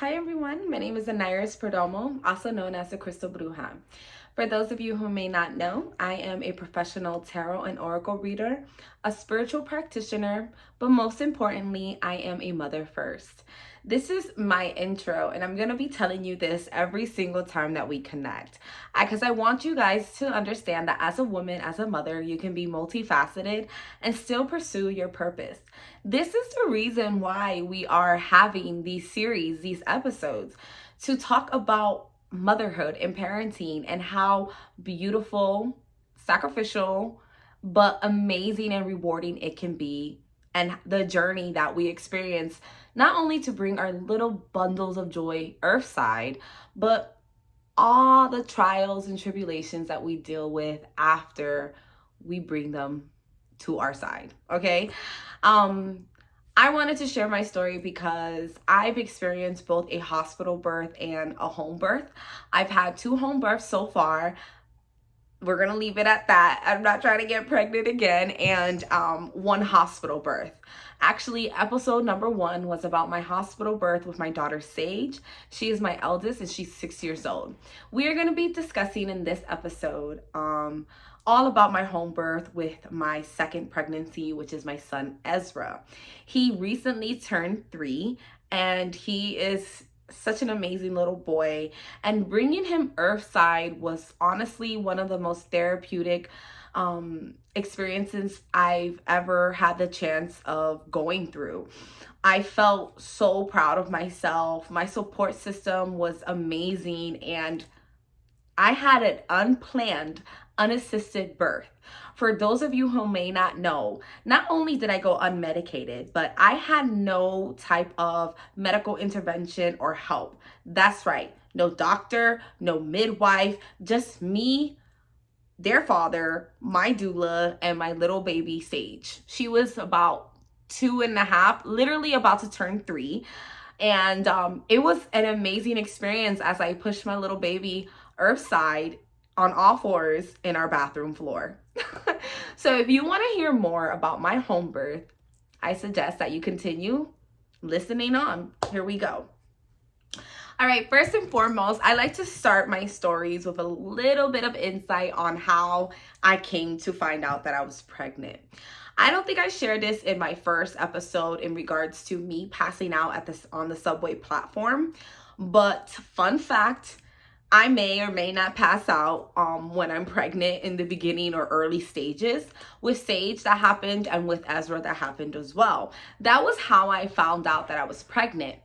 Hi everyone, my name is Aniris Perdomo, also known as the Crystal Bruja. For those of you who may not know, I am a professional tarot and oracle reader, a spiritual practitioner, but most importantly, I am a mother first. This is my intro, and I'm going to be telling you this every single time that we connect. Because I want you guys to understand that as a woman, as a mother, you can be multifaceted and still pursue your purpose. This is the reason why we are having these series, these episodes, to talk about motherhood and parenting and how beautiful, sacrificial, but amazing and rewarding it can be, and the journey that we experience, not only to bring our little bundles of joy earthside, but all the trials and tribulations that we deal with after we bring them to our side. Okay. I wanted to share my story because I've experienced both a hospital birth and a home birth. I've had 2 home births so far. We're going to leave it at that. I'm not trying to get pregnant again. And 1 hospital birth. Actually, episode number 1 was about my hospital birth with my daughter Sage. She is my eldest and she's 6 years old. We are going to be discussing in this episode all about my home birth with my second pregnancy, which is my son Ezra. He recently turned 3 and he is such an amazing little boy, and bringing him earthside was honestly one of the most therapeutic experiences I've ever had the chance of going through. I felt so proud of myself. My support system was amazing, and I had an unplanned, unassisted birth. For those of you who may not know, not only did I go unmedicated, but I had no type of medical intervention or help. That's right. No doctor, no midwife, just me, their father, my doula, and my little baby Sage. She was about 2.5, literally about to turn 3. And it was an amazing experience as I pushed my little baby earthside on all fours in our bathroom floor. So if you want to hear more about my home birth, I suggest that you continue listening on. Here we go. All right, first and foremost, I like to start my stories with a little bit of insight on how I came to find out that I was pregnant. I don't think I shared this in my first episode in regards to me passing out on the subway platform, but fun fact, I may or may not pass out when I'm pregnant in the beginning or early stages. With Sage, that happened, and with Ezra, that happened as well. That was how I found out that I was pregnant.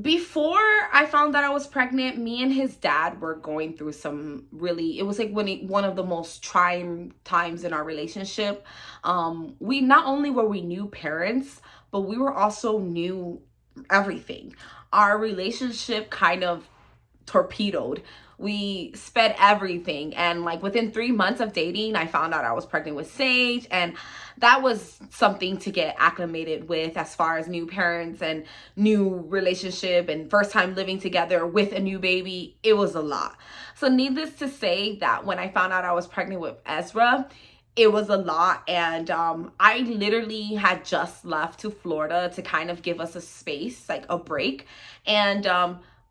Before I found that I was pregnant, me and his dad were going through some really, it was like one of the most trying times in our relationship. We not only were we new parents, but we were also new everything. Our relationship kind of torpedoed. We sped everything, and like within 3 months of dating, I found out I was pregnant with Sage, and that was something to get acclimated with as far as new parents and new relationship and first time living together with a new baby. It was a lot. So needless to say that when I found out I was pregnant with Ezra, it was a lot, and I literally had just left to Florida to kind of give us a space, like a break, and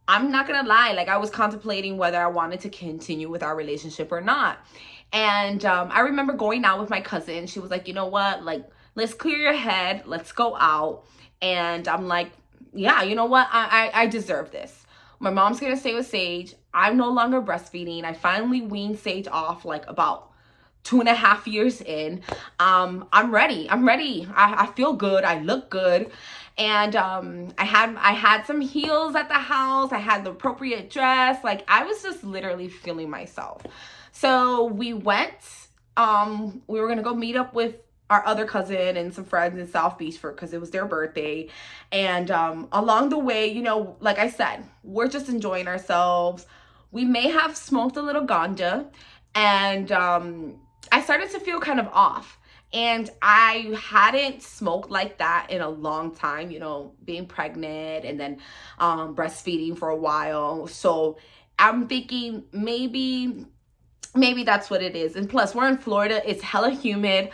I'm not gonna lie, like I was contemplating whether I wanted to continue with our relationship or not. And I remember going out with my cousin. She was like, you know what, like, let's clear your head, let's go out. And I'm like, yeah, you know what, I deserve this. My mom's gonna stay with Sage. I'm no longer breastfeeding. I finally weaned Sage off like about 2.5 years in. I'm ready. I feel good. I look good. And I had some heels at the house. I had the appropriate dress. Like I was just literally feeling myself. So we went. We were gonna go meet up with our other cousin and some friends in South Beach because it was their birthday. And along the way, you know, like I said, we're just enjoying ourselves. We may have smoked a little ganja, and I started to feel kind of off. And I hadn't smoked like that in a long time, you know, being pregnant and then breastfeeding for a while. So I'm thinking maybe that's what it is. And plus, we're in Florida. It's hella humid.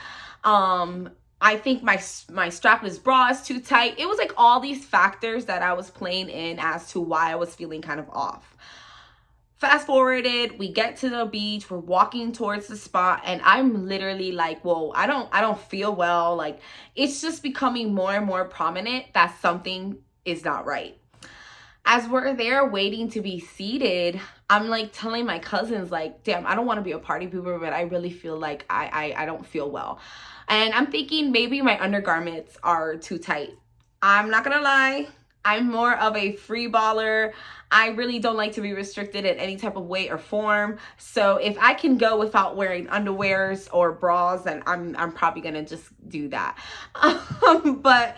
I think my strapless bra is too tight. It was like all these factors that I was playing in as to why I was feeling kind of off. Fast forwarded, we get to the beach, we're walking towards the spot, and I'm literally like, whoa, I don't feel well. Like, it's just becoming more and more prominent that something is not right. As we're there waiting to be seated, I'm like telling my cousins, like, damn, I don't want to be a party pooper, but I really feel like I don't feel well. And I'm thinking maybe my undergarments are too tight. I'm not gonna lie, I'm more of a free baller. I really don't like to be restricted in any type of way or form. So if I can go without wearing underwears or bras, then I'm probably gonna just do that. But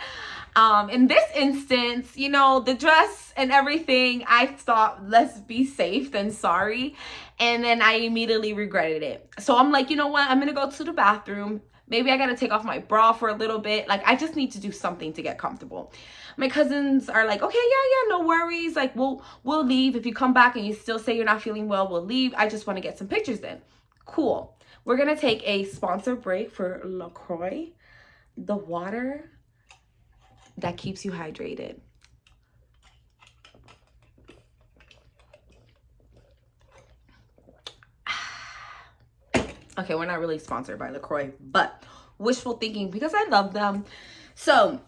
in this instance, you know, the dress and everything, I thought, let's be safe than sorry. And then I immediately regretted it. So I'm like, you know what? I'm gonna go to the bathroom. Maybe I gotta take off my bra for a little bit. Like, I just need to do something to get comfortable. My cousins are like, okay, yeah, no worries. Like, we'll leave. If you come back and you still say you're not feeling well, we'll leave. I just want to get some pictures in. Cool. We're gonna take a sponsor break for LaCroix, the water that keeps you hydrated. Okay, we're not really sponsored by LaCroix, but wishful thinking because I love them. So,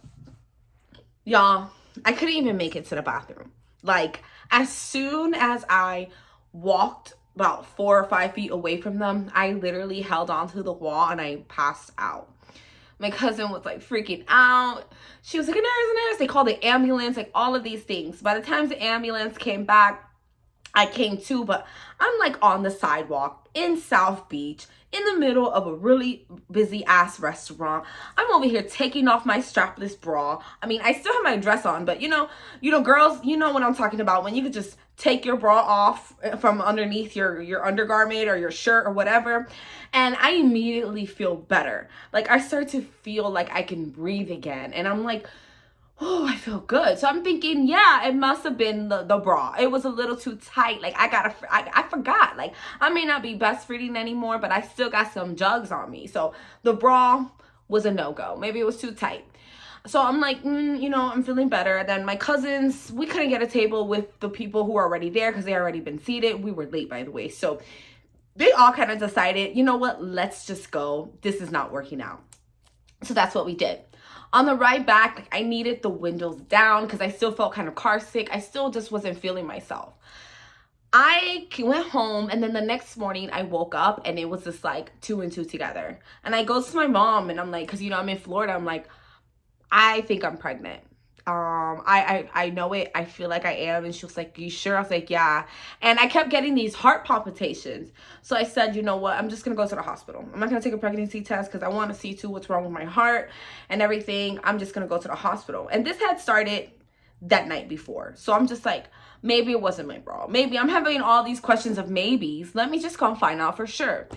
y'all, I couldn't even make it to the bathroom. Like, as soon as I walked about 4 or 5 feet away from them, I literally held onto the wall and I passed out. My cousin was like freaking out. She was like, a nurse. They called the ambulance, like all of these things. By the time the ambulance came back, I came to, but I'm like on the sidewalk in South Beach in the middle of a really busy ass restaurant. I'm over here taking off my strapless bra. I mean, I still have my dress on, but you know, girls, you know what I'm talking about, when you could just take your bra off from underneath your undergarment or your shirt or whatever. And I immediately feel better. Like, I start to feel like I can breathe again. And I'm like, oh, I feel good. So I'm thinking, yeah, it must have been the bra. It was a little too tight. Like, I forgot. Like, I may not be breastfeeding anymore, but I still got some jugs on me. So the bra was a no-go. Maybe it was too tight. So I'm like, you know, I'm feeling better. Then my cousins, we couldn't get a table with the people who were already there because they already been seated. We were late, by the way. So they all kind of decided, you know what, let's just go. This is not working out. So that's what we did. On the ride back, like, I needed the windows down because I still felt kind of car sick. I still just wasn't feeling myself. I went home, and then the next morning I woke up and it was just like 2 and 2 together. And I go to my mom and I'm like, because, you know, I'm in Florida. I'm like, I think I'm pregnant. I know it. I feel like I am. And she was like, you sure? I was like, yeah. And I kept getting these heart palpitations. So I said, you know what? I'm just going to go to the hospital. I'm not going to take a pregnancy test because I want to see too what's wrong with my heart and everything. I'm just going to go to the hospital. And this had started that night before. So I'm just like, maybe it wasn't my bra. Maybe I'm having all these questions of maybes. Let me just go and find out for sure.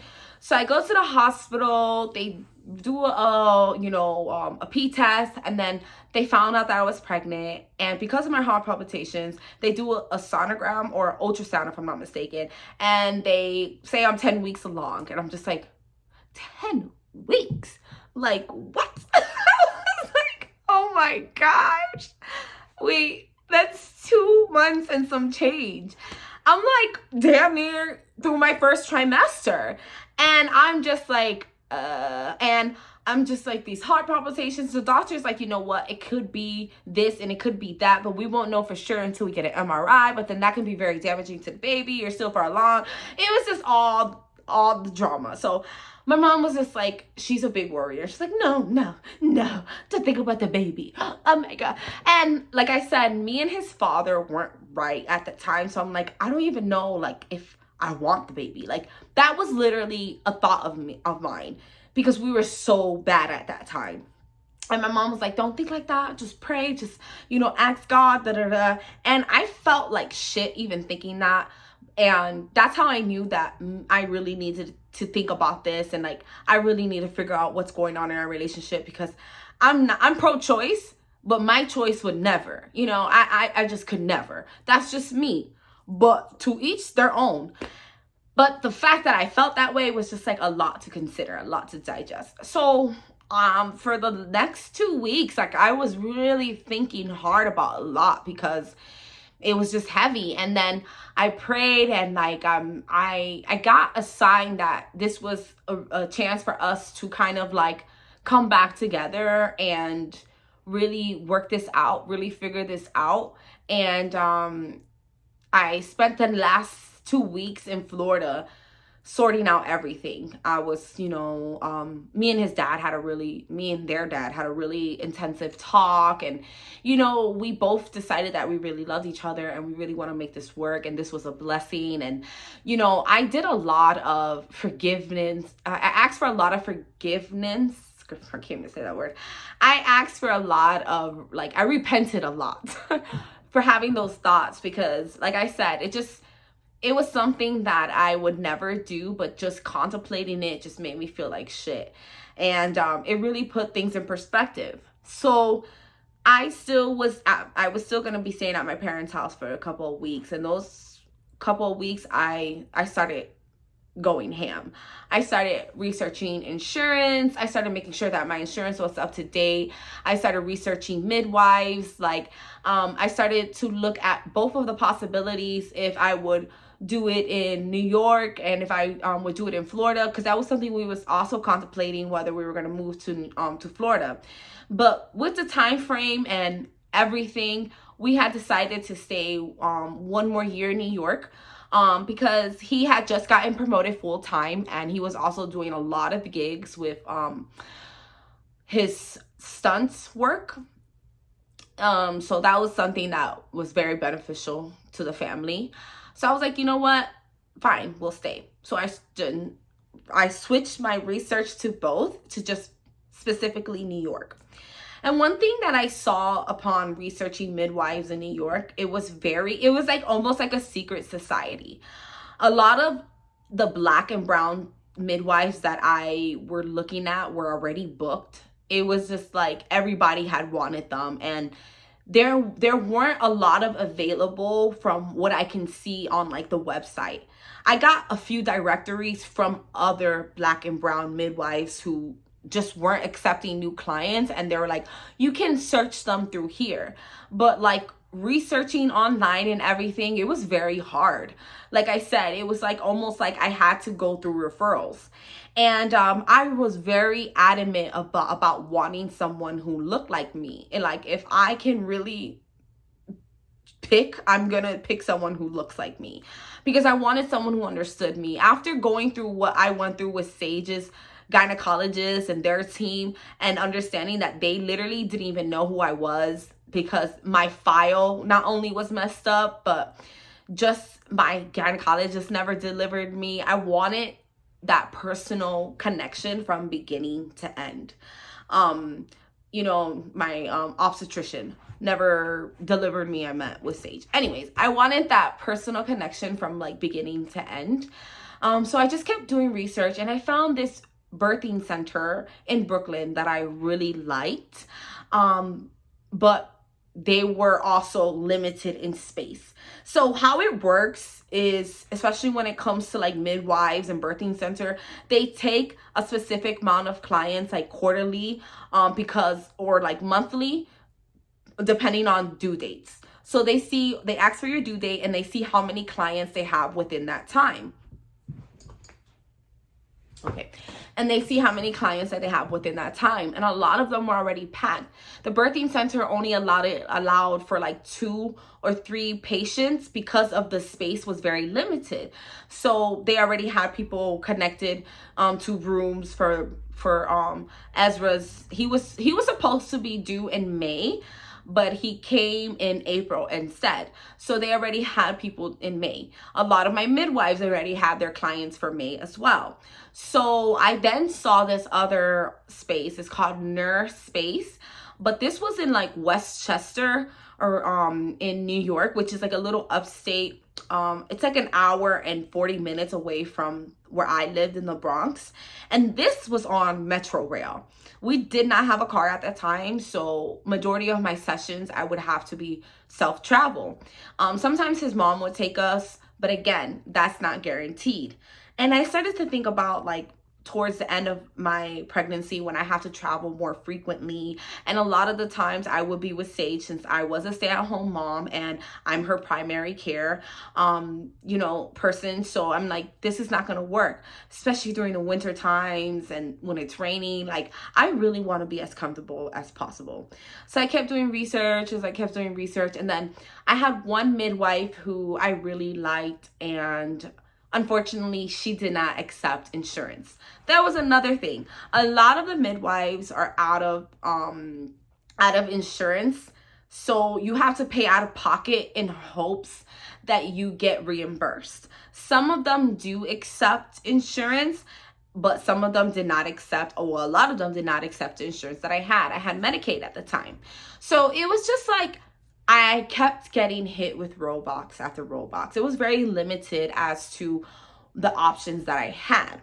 So I go to the hospital. They do a pee test, and then they found out that I was pregnant. And because of my heart palpitations, they do a sonogram or ultrasound, if I'm not mistaken, and they say I'm 10 weeks along. And I'm just like, 10 weeks? Like, what? I was like, oh my gosh, wait, that's 2 months and some change. I'm like damn near through my first trimester, and I'm just like, these heart palpitations. The doctor's like, you know what, it could be this and it could be that, but we won't know for sure until we get an MRI, but then that can be very damaging to the baby. You're still far along. It was just all the drama. So my mom was just like, she's a big worrier. She's like, no, to think about the baby. Oh my God. And like I said, me and his father weren't right at the time. So I'm like, I don't even know, like, if I want the baby. Like, that was literally a thought of mine because we were so bad at that time. And my mom was like, don't think like that. Just pray. Just, ask God, And I felt like shit even thinking that. And that's how I knew that I really needed to think about this. And like, I really need to figure out what's going on in our relationship, because I'm pro-choice, but my choice would never, I just could never. That's just me. But to each their own. But the fact that I felt that way was just like a lot to consider, a lot to digest. So for the next 2 weeks, like I was really thinking hard about a lot because it was just heavy. And then I prayed, and like I got a sign that this was a chance for us to kind of like come back together and really work this out, really figure this out. And I spent the last 2 weeks in Florida sorting out everything. I was, me and their dad had a really intensive talk. And, we both decided that we really loved each other and we really want to make this work. And this was a blessing. And, I did a lot of forgiveness. I asked for a lot of forgiveness. I can't even say that word. I asked for a lot of, I repented a lot for having those thoughts because, like I said, it was something that I would never do, but just contemplating it just made me feel like shit. And it really put things in perspective. So I was still going to be staying at my parents' house for a couple of weeks. And those couple of weeks, I started going ham. I started researching insurance. I started making sure that my insurance was up to date. I started researching midwives. I started to look at both of the possibilities if I would do it in New York and if I would do it in Florida, because that was something we was also contemplating whether we were going to move to Florida. But with the time frame and everything, we had decided to stay 1 more year in New York. Because he had just gotten promoted full time and he was also doing a lot of gigs with his stunts work. So that was something that was very beneficial to the family. So I was like, you know what? Fine, we'll stay. So I switched my research to both, to just specifically New York. And one thing that I saw upon researching midwives in New York, it was like almost like a secret society. A lot of the Black and brown midwives that I were looking at were already booked. It was just like everybody had wanted them, and there weren't a lot of available from what I can see on like the website. I got a few directories from other Black and brown midwives who just weren't accepting new clients, and they were like, you can search them through here. But like researching online and everything, it was very hard. Like I said, it was like almost like I had to go through referrals. And I was very adamant about wanting someone who looked like me. And like, if I can really pick, I'm gonna pick someone who looks like me, because I wanted someone who understood me. After going through what I went through with Sage's gynecologist and their team, and understanding that they literally didn't even know who I was because my file not only was messed up, but just my gynecologist never delivered me. I wanted that personal connection from beginning to end. My obstetrician never delivered me. I met with Sage. Anyways, I wanted that personal connection from like beginning to end. So I just kept doing research, and I found this birthing center in Brooklyn that I really liked. But they were also limited in space. So how it works is, especially when it comes to like midwives and birthing center, they take a specific amount of clients like quarterly, or like monthly, depending on due dates. So they ask for your due date and they see how many clients they have within that time. Okay. And they see how many clients that they have within that time. And a lot of them were already packed. The birthing center only allowed for like 2 or 3 patients because of the space was very limited. So they already had people connected to rooms for Ezra's. He was supposed to be due in May, but he came in April instead. So they already had people in May. A lot of my midwives already had their clients for May as well. So I then saw this other space. It's called Nurse Space, but this was in like Westchester or in New York, which is like a little upstate. It's like an hour and 40 minutes away from where I lived in the Bronx. And this was on Metro Rail. We did not have a car at that time, so majority of my sessions I would have to be self-travel. Sometimes his mom would take us, but again, that's not guaranteed. And I started to think about like towards the end of my pregnancy when I have to travel more frequently. And a lot of the times I would be with Sage since I was a stay-at-home mom and I'm her primary care person. So I'm like, this is not gonna work, especially during the winter times and when it's raining. Like, I really want to be as comfortable as possible. So I kept doing research and then I had one midwife who I really liked, and unfortunately, she did not accept insurance. That was another thing. A lot of the midwives are out of insurance, so you have to pay out of pocket in hopes that you get reimbursed. Some of them do accept insurance, but some of them did not accept, a lot of them did not accept the insurance that I had. I had Medicaid at the time. So it was just like, I kept getting hit with roadblocks after roadblocks. It was very limited as to the options that I had.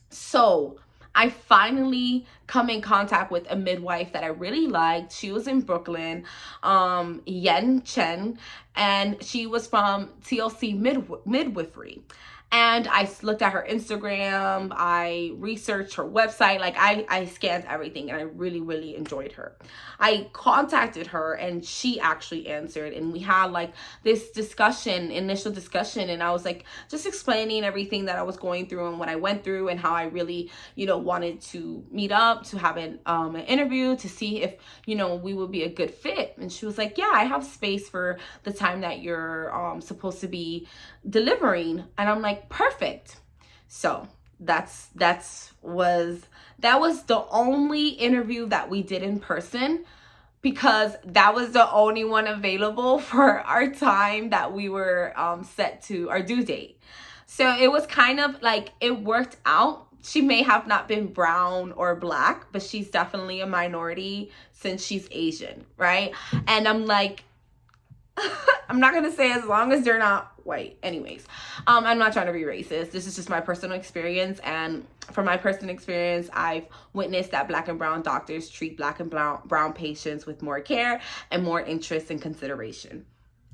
So I finally come in contact with a midwife that I really liked. She was in Brooklyn, Yen Chen, and she was from TLC Midwifery. And I looked at her Instagram, I researched her website, like I scanned everything, and I really, really enjoyed her. I contacted her and she actually answered, and we had like this initial discussion, and I was like just explaining everything that I was going through and what I went through and how I really, wanted to meet up, to have an interview to see if, we would be a good fit. And she was like, yeah, I have space for the time that you're supposed to be delivering. And I'm like, perfect. So that was the only interview that we did in person, because that was the only one available for our time that we were set to our due date. So it was kind of like, it worked out. She may have not been brown or black, but she's definitely a minority since she's Asian, right? And I'm like, I'm not gonna say as long as they're not white. Anyways, I'm not trying to be racist. This is just my personal experience, and from my personal experience, I've witnessed that Black and brown doctors treat Black and brown patients with more care and more interest and consideration.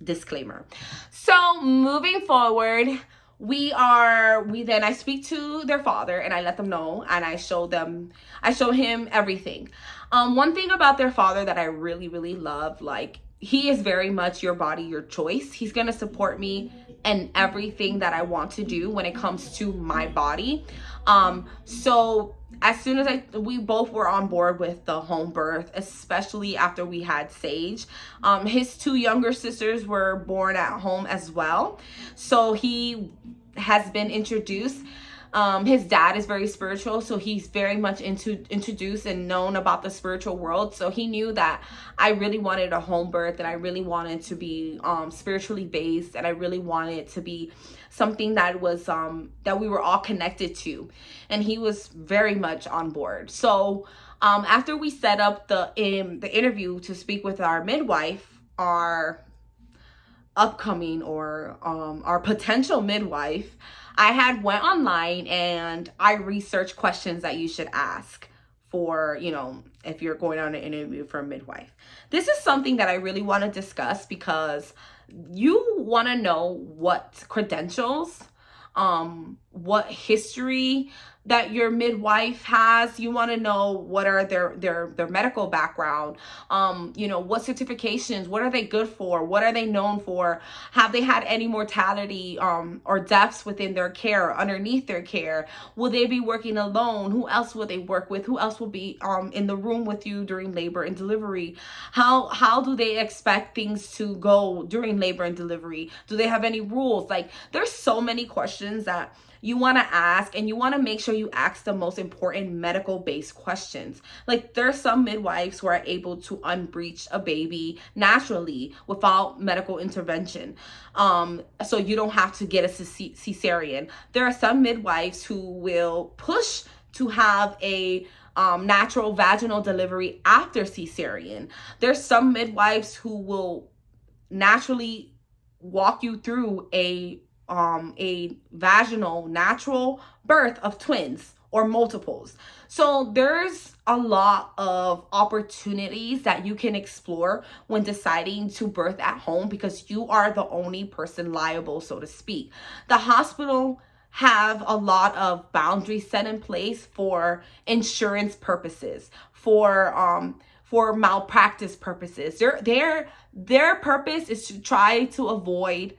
Disclaimer. So moving forward, I speak to their father and I let them know, and I show him everything. One thing about their father that I really, really love, like, he is very much your body, your choice. He's going to support me in everything that I want to do when it comes to my body. So as soon as we both were on board with the home birth, especially after we had Sage, his two younger sisters were born at home as well. So he has been introduced. His dad is very spiritual, so he's very much introduced and known about the spiritual world. So he knew that I really wanted a home birth, and I really wanted to be spiritually based, and I really wanted to be something that was that we were all connected to, and he was very much on board. So after we set up the interview to speak with our midwife, our upcoming or our potential midwife, I had went online and I researched questions that you should ask for, if you're going on an interview for a midwife. This is something that I really want to discuss because you want to know what credentials, what history that your midwife has. You want to know what are their medical background, what certifications, what are they good for, what are they known for, have they had any mortality or deaths within their care or underneath their care, will they be working alone, who else will they work with, who else will be in the room with you during labor and delivery, how do they expect things to go during labor and delivery, do they have any rules? Like, there's so many questions that you want to ask, and you want to make sure you ask the most important medical based questions. Like, there's some midwives who are able to unbreech a baby naturally without medical intervention. So you don't have to get a cesarean. There are some midwives who will push to have a natural vaginal delivery after cesarean. There's some midwives who will naturally walk you through a vaginal natural birth of twins or multiples. So there's a lot of opportunities that you can explore when deciding to birth at home, because you are the only person liable, so to speak. The hospital have a lot of boundaries set in place for insurance purposes, for malpractice purposes. Their purpose is to try to avoid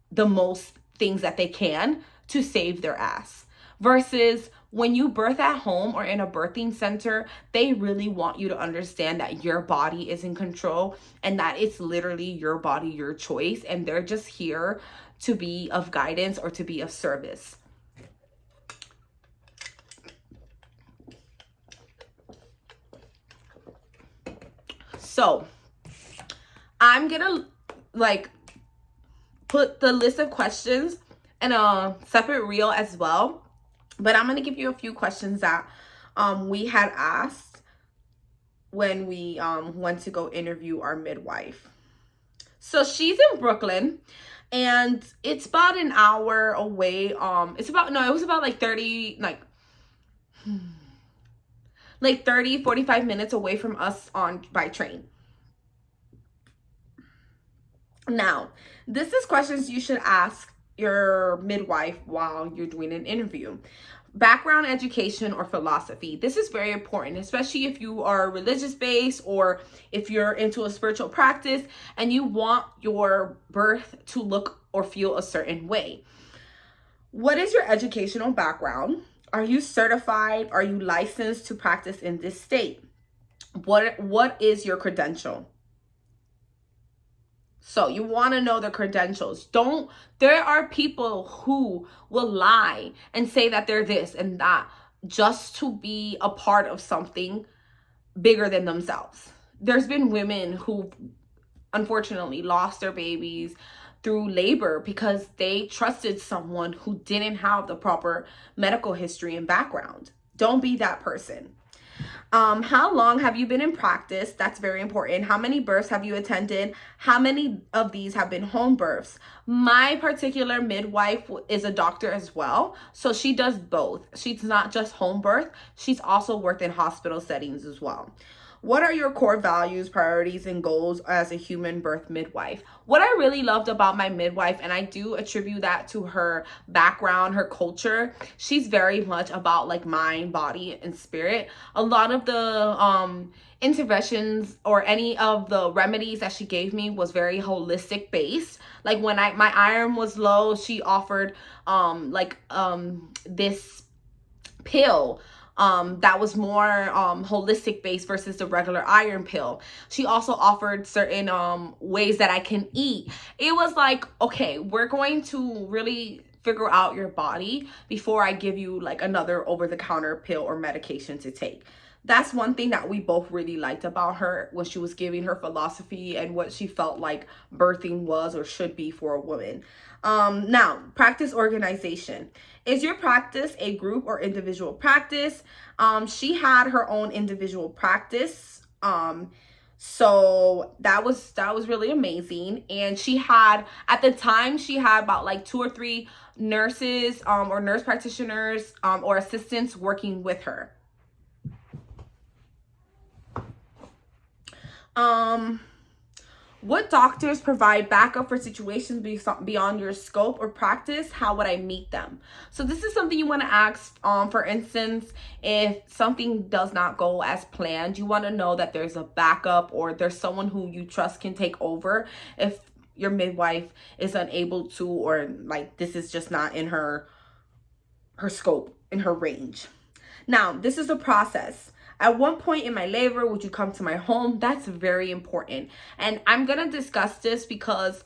the most things that they can to save their ass. Versus when you birth at home or in a birthing center, they really want you to understand that your body is in control and that it's literally your body, your choice, and they're just here to be of guidance or to be of service. So I'm gonna like put the list of questions in a separate reel as well, but I'm gonna give you a few questions that we had asked when we went to go interview our midwife. So she's in Brooklyn, and it's about an hour away. It was about like 30, like 30, 45 minutes away from us by train. Now, this is questions you should ask your midwife while you're doing an interview. Background, education, or philosophy. This is very important, especially if you are religious based or if you're into a spiritual practice and you want your birth to look or feel a certain way. What is your educational background? Are you certified? Are you licensed to practice in this state? What is your credential? So you want to know the credentials. There are people who will lie and say that they're this and that just to be a part of something bigger than themselves. There's been women who unfortunately lost their babies through labor because they trusted someone who didn't have the proper medical history and background. Don't be that person. How long have you been in practice? That's very important. How many births have you attended? How many of these have been home births? My particular midwife is a doctor as well, so she does both. She's not just home birth. She's also worked in hospital settings as well. What are your core values, priorities, and goals as a human birth midwife? What I really loved about my midwife, and I do attribute that to her background, her culture, she's very much about like mind, body, and spirit. A lot of the interventions or any of the remedies that she gave me was very holistic based. Like when my iron was low, she offered this pill that was more holistic based versus the regular iron pill. She also offered certain ways that I can eat. It was like, okay, we're going to really figure out your body before I give you like another over-the-counter pill or medication to take. That's one thing that we both really liked about her when she was giving her philosophy and what she felt like birthing was or should be for a woman. Now, practice organization. Is your practice a group or individual practice? She had her own individual practice. So that was really amazing. And at the time, she had about like 2 or 3 nurses or nurse practitioners or assistants working with her. What doctors provide backup for situations beyond your scope or practice? How would I meet them? So this is something you want to ask. For instance, if something does not go as planned, you want to know that there's a backup or there's someone who you trust can take over if your midwife is unable to, or like this is just not in her scope, in her range. Now, this is a process. At what point in my labor would you come to my home? That's very important. And I'm going to discuss this because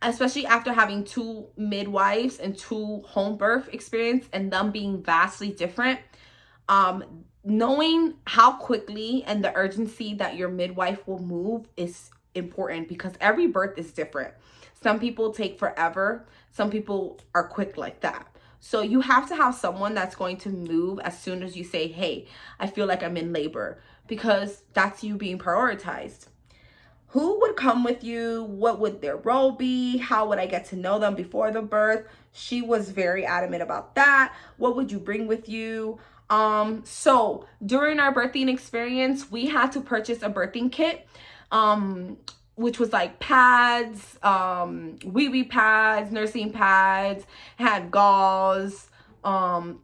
especially after having 2 midwives and 2 home birth experience and them being vastly different, knowing how quickly and the urgency that your midwife will move is important because every birth is different. Some people take forever. Some people are quick like that. So you have to have someone that's going to move as soon as you say, hey, I feel like I'm in labor, because that's you being prioritized. Who would come with you? What would their role be? How would I get to know them before the birth? She was very adamant about that. What would you bring with you? So during our birthing experience, we had to purchase a birthing kit. which was like pads, wee pads, nursing pads, had gauze,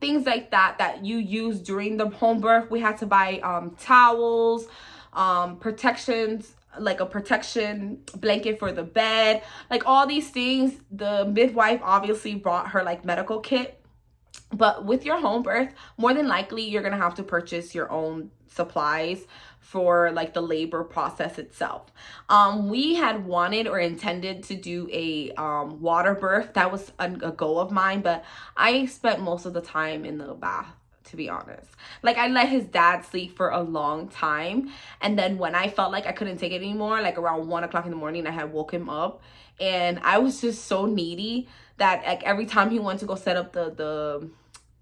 things like that that you use during the home birth. We had to buy towels, protections, like a protection blanket for the bed, like all these things. The midwife obviously brought her like medical kit. But with your home birth, more than likely, you're going to have to purchase your own supplies for like the labor process itself. We had wanted or intended to do a water birth. That was a goal of mine, but I spent most of the time in the bath, to be honest. Like, I let his dad sleep for a long time. And then when I felt like I couldn't take it anymore, like around 1 o'clock in the morning, I had woke him up. And I was just so needy that like every time he wanted to go set up the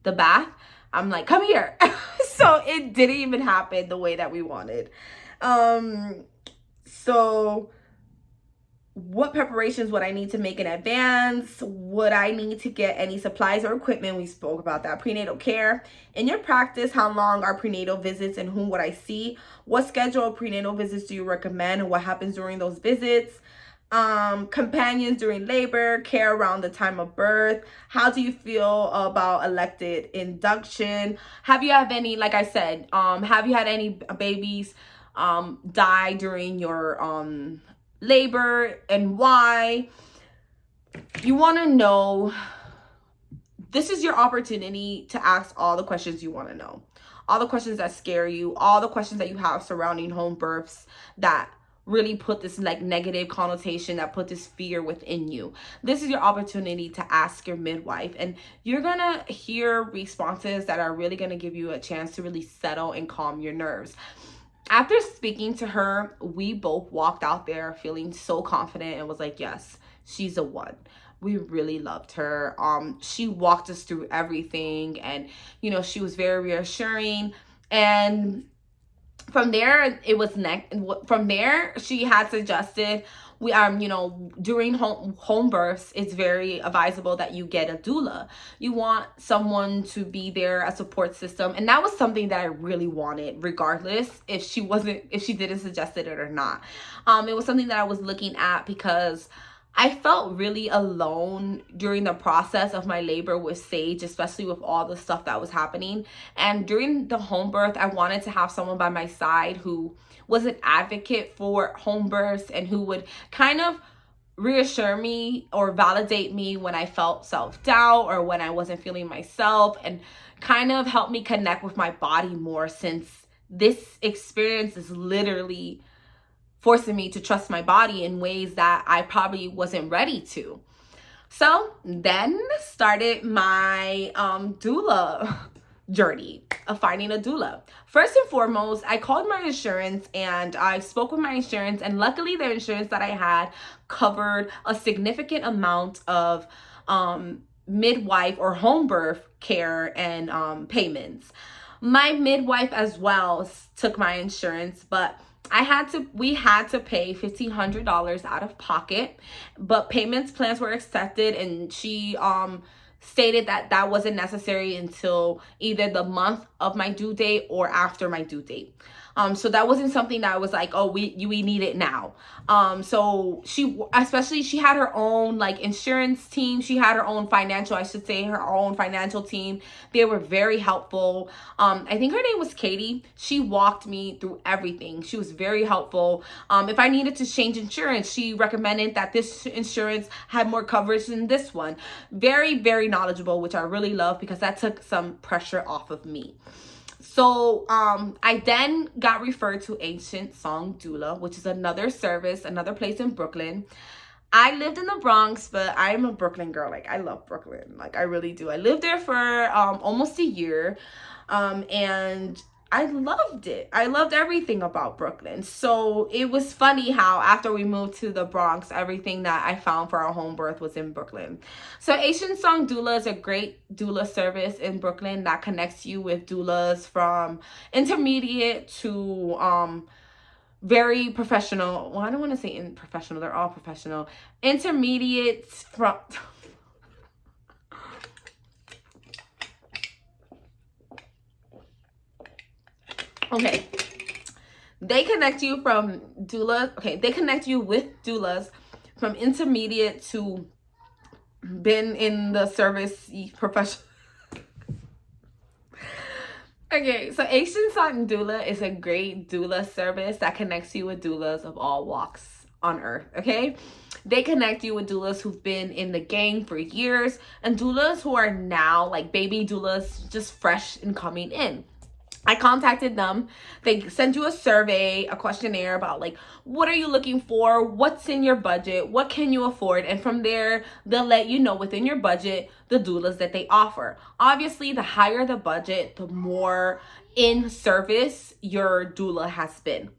bath, I'm like, come here. So it didn't even happen the way that we wanted. So what preparations would I need to make in advance? Would I need to get any supplies or equipment? We spoke about that. Prenatal care. In your practice, how long are prenatal visits and whom would I see? What schedule of prenatal visits do you recommend and what happens during those visits? Companions during labor, care around the time of birth. How do you feel about elected induction? Have you had any, like I said, have you had any babies die during your labor and why? You want to know. This is your opportunity to ask all the questions you want to know, all the questions that scare you, all the questions that you have surrounding home births that really put this like negative connotation, that put this fear within you. This is your opportunity to ask your midwife, and you're gonna hear responses that are really gonna give you a chance to really settle and calm your nerves. After speaking to her, we both walked out there feeling so confident and was like, yes, she's a one. We really loved her. She walked us through everything, and you know, she was very reassuring. And from there, it was from there, she had suggested we you know, during home births, it's very advisable that you get a doula. You want someone to be there, a support system, and that was something that I really wanted, regardless if she didn't suggest it or not. It was something that I was looking at because I felt really alone during the process of my labor with Sage, especially with all the stuff that was happening. And during the home birth, I wanted to have someone by my side who was an advocate for home births and who would kind of reassure me or validate me when I felt self-doubt or when I wasn't feeling myself, and kind of help me connect with my body more, since this experience is literally forcing me to trust my body in ways that I probably wasn't ready to. So then started my doula journey of finding a doula. First and foremost, I called my insurance and I spoke with my insurance, and luckily the insurance that I had covered a significant amount of midwife or home birth care and payments. My midwife as well took my insurance, but we had to pay $1,500 out of pocket, but payments plans were accepted, and she stated that that wasn't necessary until either the month of my due date or after my due date. So that wasn't something that I was like, oh, we need it now. So she had her own like insurance team. She had her own her own financial team. They were very helpful. I think her name was Katie. She walked me through everything. She was very helpful. If I needed to change insurance, she recommended that this insurance had more coverage than this one. Very, very knowledgeable, which I really love because that took some pressure off of me. So I then got referred to Ancient Song Doula, which is another service, another place in Brooklyn. I lived in the Bronx, but I'm a Brooklyn girl. Like, I love Brooklyn. Like, I really do. I lived there for almost a year, and I loved it. I loved everything about Brooklyn. So it was funny how after we moved to the Bronx, everything that I found for our home birth was in Brooklyn. So Ancient Song Doula is a great doula service in Brooklyn that connects you with doulas from intermediate to very professional. Well, I don't want to say professional. They're all professional. Intermediate from... Okay, They connect you from doula. Okay, they connect you with doulas from intermediate to been in the service profession. Okay, so Asian Sun Doula is a great doula service that connects you with doulas of all walks on earth, okay? They connect you with doulas who've been in the game for years and doulas who are now like baby doulas, just fresh and coming in. I contacted them. They send you a survey, a questionnaire about like, what are you looking for? What's in your budget? What can you afford? And from there, they'll let you know within your budget, the doulas that they offer. Obviously, the higher the budget, the more in service your doula has been.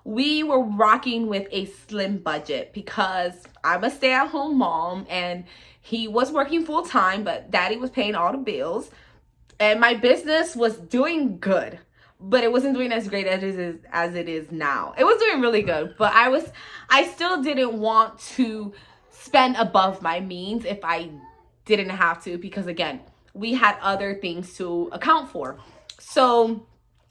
We were rocking with a slim budget because I'm a stay-at-home mom and he was working full time, but daddy was paying all the bills. And my business was doing good, but it wasn't doing as great as it is now. It was doing really good, but I still didn't want to spend above my means if I didn't have to, because again, we had other things to account for. So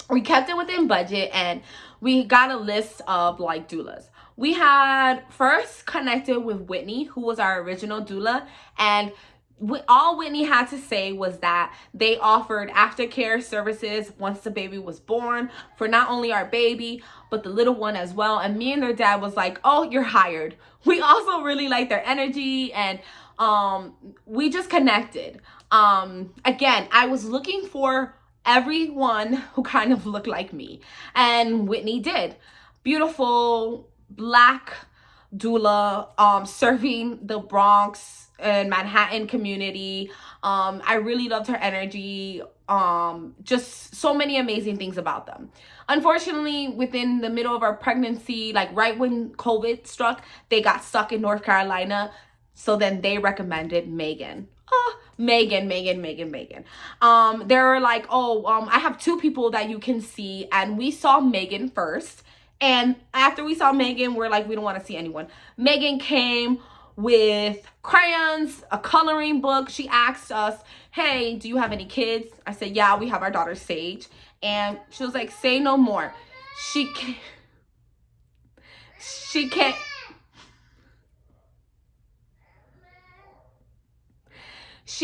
we kept it within budget and we got a list of like doulas. We had first connected with Whitney, who was our original doula, and all Whitney had to say was that they offered aftercare services once the baby was born for not only our baby, but the little one as well. And me and their dad was like, oh, you're hired. We also really liked their energy and we just connected. Again, I was looking for everyone who kind of looked like me. And Whitney did. Beautiful Black doula serving the Bronx and Manhattan community. I really loved her energy. Just so many amazing things about them. Unfortunately, within the middle of our pregnancy, like right when COVID struck, they got stuck in North Carolina. So then they recommended Megan. Megan. They were like, I have two people that you can see. And we saw Megan first. And after we saw Megan, we're like, we don't want to see anyone. Megan came with crayons, a coloring book. She asked us, hey, do you have any kids? I said, yeah, we have our daughter Sage. And she was like, say no more. She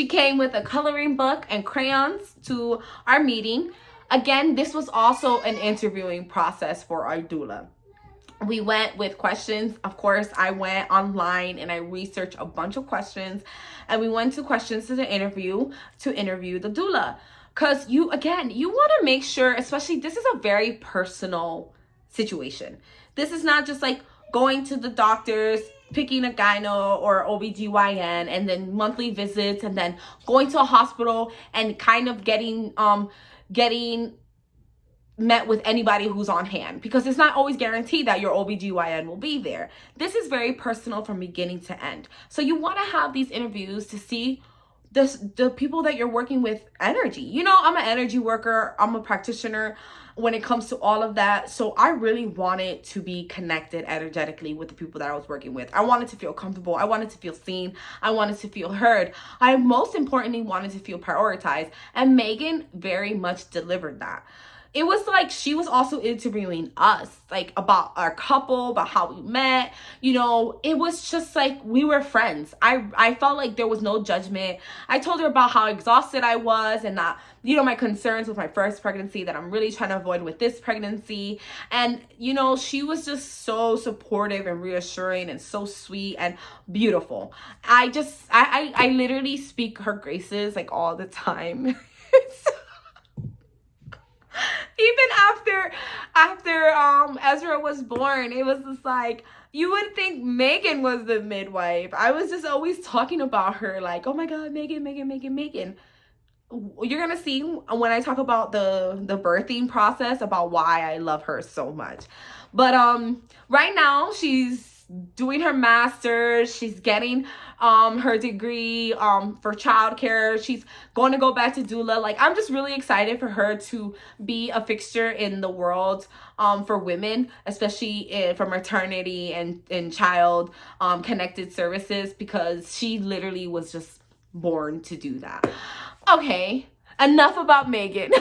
came with a coloring book and crayons to our meeting. Again, this was also an interviewing process for our doula. We went with questions. Of course, I went online and I researched a bunch of questions, and we went to questions to interview the doula. Because you want to make sure, especially this is a very personal situation. This is not just like going to the doctors, picking a gyno or OBGYN, and then monthly visits, and then going to a hospital and kind of getting met with anybody who's on hand, because it's not always guaranteed that your OBGYN will be there. This is very personal from beginning to end. So you want to have these interviews to see the people that you're working with energy. You know, I'm an energy worker. I'm a practitioner when it comes to all of that. So I really wanted to be connected energetically with the people that I was working with. I wanted to feel comfortable. I wanted to feel seen. I wanted to feel heard. I most importantly wanted to feel prioritized. And Megan very much delivered that. It was like she was also interviewing us, like about our couple, about how we met. You know, it was just like we were friends. I felt like there was no judgment. I told her about how exhausted I was and that, you know, my concerns with my first pregnancy that I'm really trying to avoid with this pregnancy. And, you know, she was just so supportive and reassuring and so sweet and beautiful. I literally speak her graces like all the time. Even after Ezra was born, it was just like, you would think Megan was the midwife. I was just always talking about her like, oh my God, Megan. You're gonna see when I talk about the birthing process about why I love her so much. But right now she's doing her master's. She's getting her degree for childcare. She's going to go back to doula. Like, I'm just really excited for her to be a fixture in the world for women, especially for maternity and child connected services, because she literally was just born to do that. Okay, enough about Megan.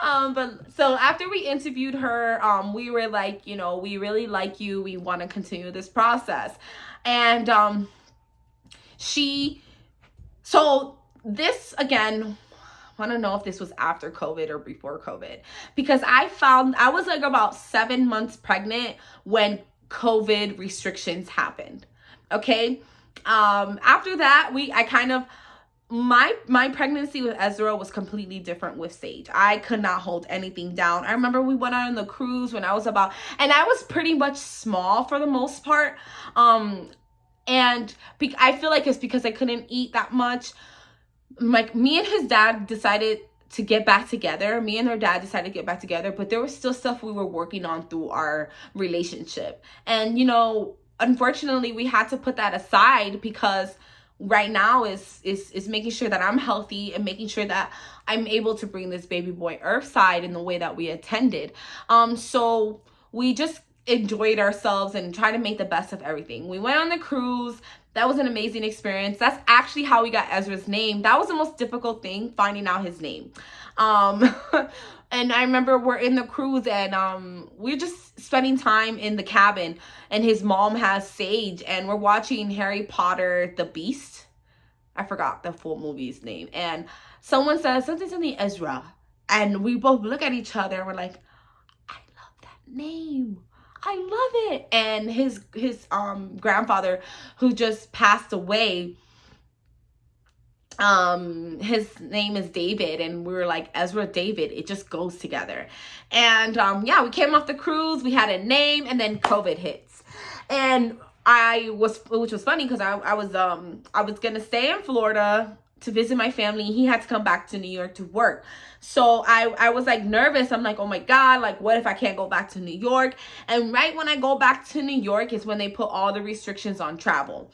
But so after we interviewed her, we were like, you know, we really like you. We want to continue this process. And she, so this again, I don't know if this was after COVID or before COVID, because I found I was like about 7 months pregnant when COVID restrictions happened. Okay. After that, I kind of, my pregnancy with Ezra was completely different with Sage. I could not hold anything down. I remember we went on the cruise when I was about, and I was pretty much small for the most part. And I feel like it's because I couldn't eat that much. Like, me and his dad decided to get back together. Me and her dad decided to get back together, but there was still stuff we were working on through our relationship. And, you know, unfortunately, we had to put that aside because right now is making sure that I'm healthy and making sure that I'm able to bring this baby boy earthside in the way that we intended. So we just enjoyed ourselves and tried to make the best of everything. We went on the cruise. That was an amazing experience. That's actually how we got Ezra's name. That was the most difficult thing, finding out his name. And I remember we're in the cruise and we're just spending time in the cabin, and his mom has Sage, and we're watching Harry Potter the Beast. I forgot the full movie's name. And someone says something Ezra. And we both look at each other and we're like, I love that name. I love it. And his grandfather, who just passed away, his name is David, and we were like, Ezra David, it just goes together. And yeah, we came off the cruise, we had a name, and then COVID hits. And which was funny because I was gonna stay in Florida to visit my family. He had to come back to New York to work. So I was like nervous. I'm like, oh my God, like what if I can't go back to New York? And right when I go back to New York is when they put all the restrictions on travel.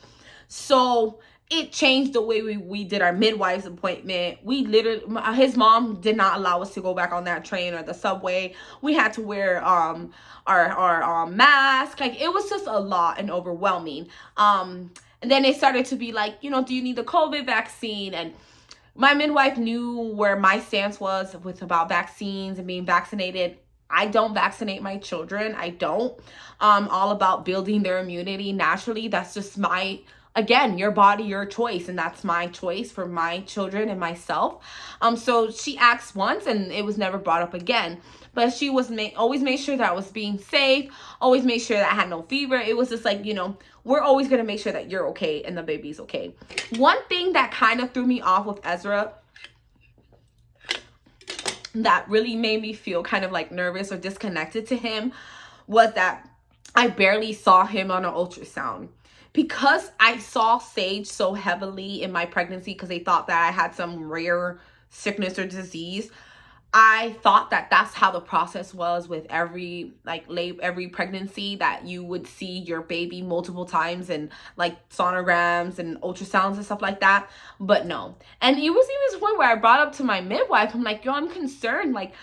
So it changed the way we did our midwife's appointment. We literally, his mom did not allow us to go back on that train or the subway. We had to wear our mask. Like, it was just a lot and overwhelming. And then they started to be like, you know, do you need the COVID vaccine? And my midwife knew where my stance was with about vaccines and being vaccinated. I don't vaccinate my children. I don't. All about building their immunity naturally. That's just again, your body, your choice. And that's my choice for my children and myself. So she asked once and it was never brought up again. But she was always made sure that I was being safe, always made sure that I had no fever. It was just like, you know, we're always going to make sure that you're okay and the baby's okay. One thing that kind of threw me off with Ezra, that really made me feel kind of like nervous or disconnected to him, was that I barely saw him on an ultrasound. Because I saw Sage so heavily in my pregnancy because they thought that I had some rare sickness or disease, I thought that that's how the process was with every pregnancy, that you would see your baby multiple times and like sonograms and ultrasounds and stuff like that. But no. And it was even this point where I brought up to my midwife, I'm like, yo, I'm concerned. Like,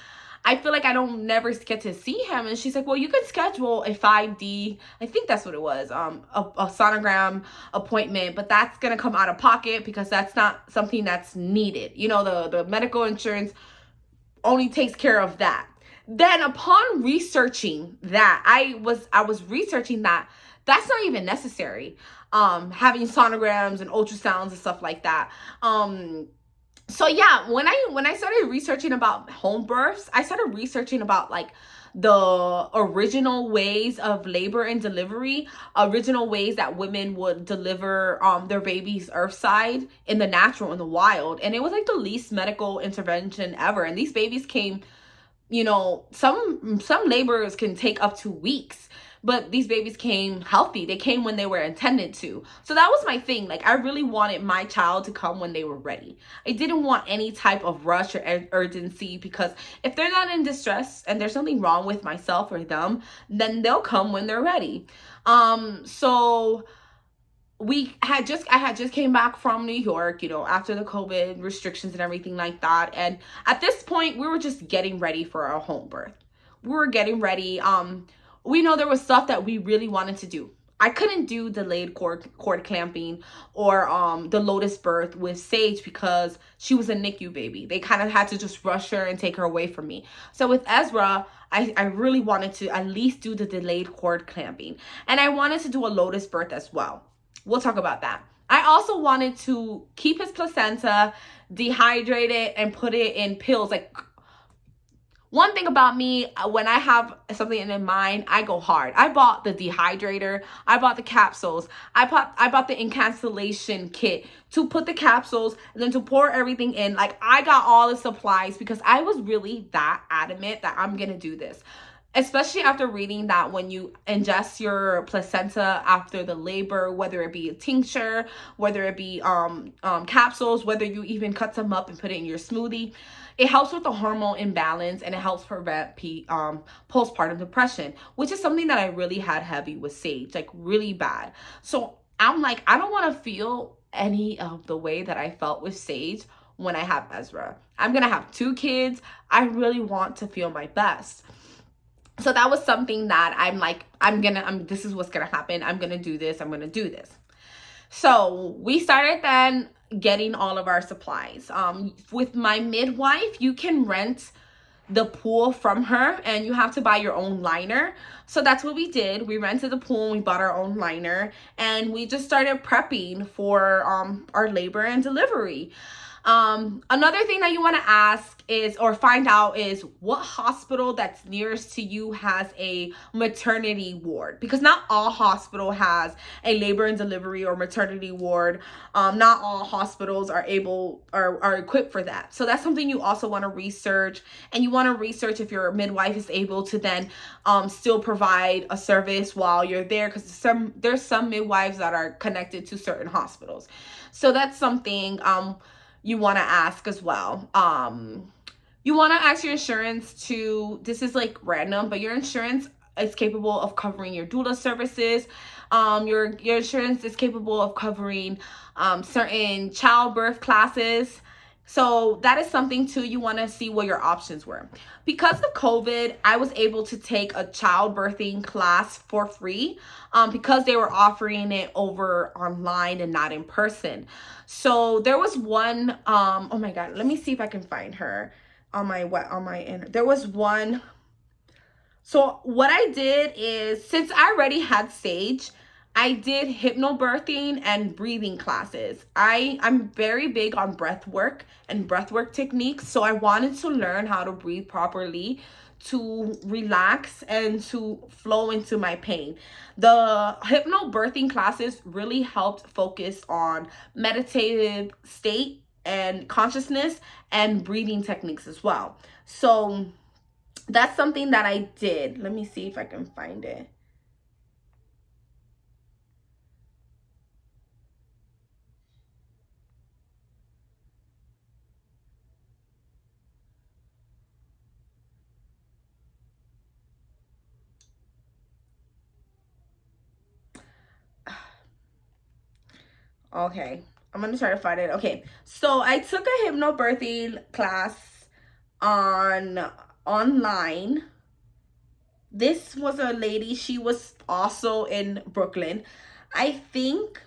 I feel like I don't never get to see him. And she's like, well, you could schedule a 5D, I think that's what it was, a sonogram appointment, but that's going to come out of pocket because that's not something that's needed. You know, the medical insurance only takes care of that. Then upon researching that, I was researching that that's not even necessary. Having sonograms and ultrasounds and stuff like that. So yeah, when I started researching about home births, I started researching about like the original ways of labor and delivery, original ways that women would deliver their babies earthside in the natural, in the wild. And it was like the least medical intervention ever. And these babies came, you know, some labors can take up to weeks. But these babies came healthy. They came when they were intended to. So that was my thing. Like, I really wanted my child to come when they were ready. I didn't want any type of rush or urgency, because if they're not in distress and there's something wrong with myself or them, then they'll come when they're ready. So I had just came back from New York, you know, after the COVID restrictions and everything like that. And at this point, we were just getting ready for our home birth. We were getting ready. We know there was stuff that we really wanted to do. I couldn't do delayed cord clamping or the lotus birth with Sage because she was a NICU baby. They kind of had to just rush her and take her away from me. So with Ezra, I really wanted to at least do the delayed cord clamping. And I wanted to do a lotus birth as well. We'll talk about that. I also wanted to keep his placenta, dehydrate it, and put it in pills. Like, one thing about me, when I have something in mind, I go hard. I bought the dehydrator. I bought the capsules. I bought the encapsulation kit to put the capsules and then to pour everything in. Like, I got all the supplies because I was really that adamant that I'm going to do this. Especially after reading that when you ingest your placenta after the labor, whether it be a tincture, whether it be capsules, whether you even cut some up and put it in your smoothie, it helps with the hormone imbalance and it helps prevent postpartum depression, which is something that I really had heavy with Sage, like really bad. So I'm like, I don't want to feel any of the way that I felt with Sage when I have Ezra. I'm going to have 2 kids. I really want to feel my best. So that was something that I'm like, this is what's going to happen. I'm going to do this. I'm going to do this. So we started then getting all of our supplies. With my midwife, you can rent the pool from her and you have to buy your own liner. So that's what we did. We rented the pool and we bought our own liner and we just started prepping for our labor and delivery. Another thing that you want to ask is, or find out, is what hospital that's nearest to you has a maternity ward, because not all hospital has a labor and delivery or maternity ward. Not all hospitals are equipped for that. So that's something you also want to research, and you want to research if your midwife is able to then still provide a service while you're there, because there's some midwives that are connected to certain hospitals. So that's something you want to ask as well. You want to ask your insurance to, this is like random, but your insurance is capable of covering your doula services. Your insurance is capable of covering certain childbirth classes. So that is something too, you want to see what your options were. Because of COVID, I was able to take a childbirthing class for free because they were offering it over online and not in person. So there was one, oh my God, let me see if I can find her on my end. There was one. So what I did is, since I already had Sage, I did hypnobirthing and breathing classes. I'm very big on breath work and breath work techniques. So I wanted to learn how to breathe properly, to relax and to flow into my pain. The hypnobirthing classes really helped focus on meditative state and consciousness and breathing techniques as well. So that's something that I did. Let me see if I can find it. Okay, I'm gonna try to find it. Okay, so I took a hypnobirthing class online. This was a lady, she was also in Brooklyn. I think,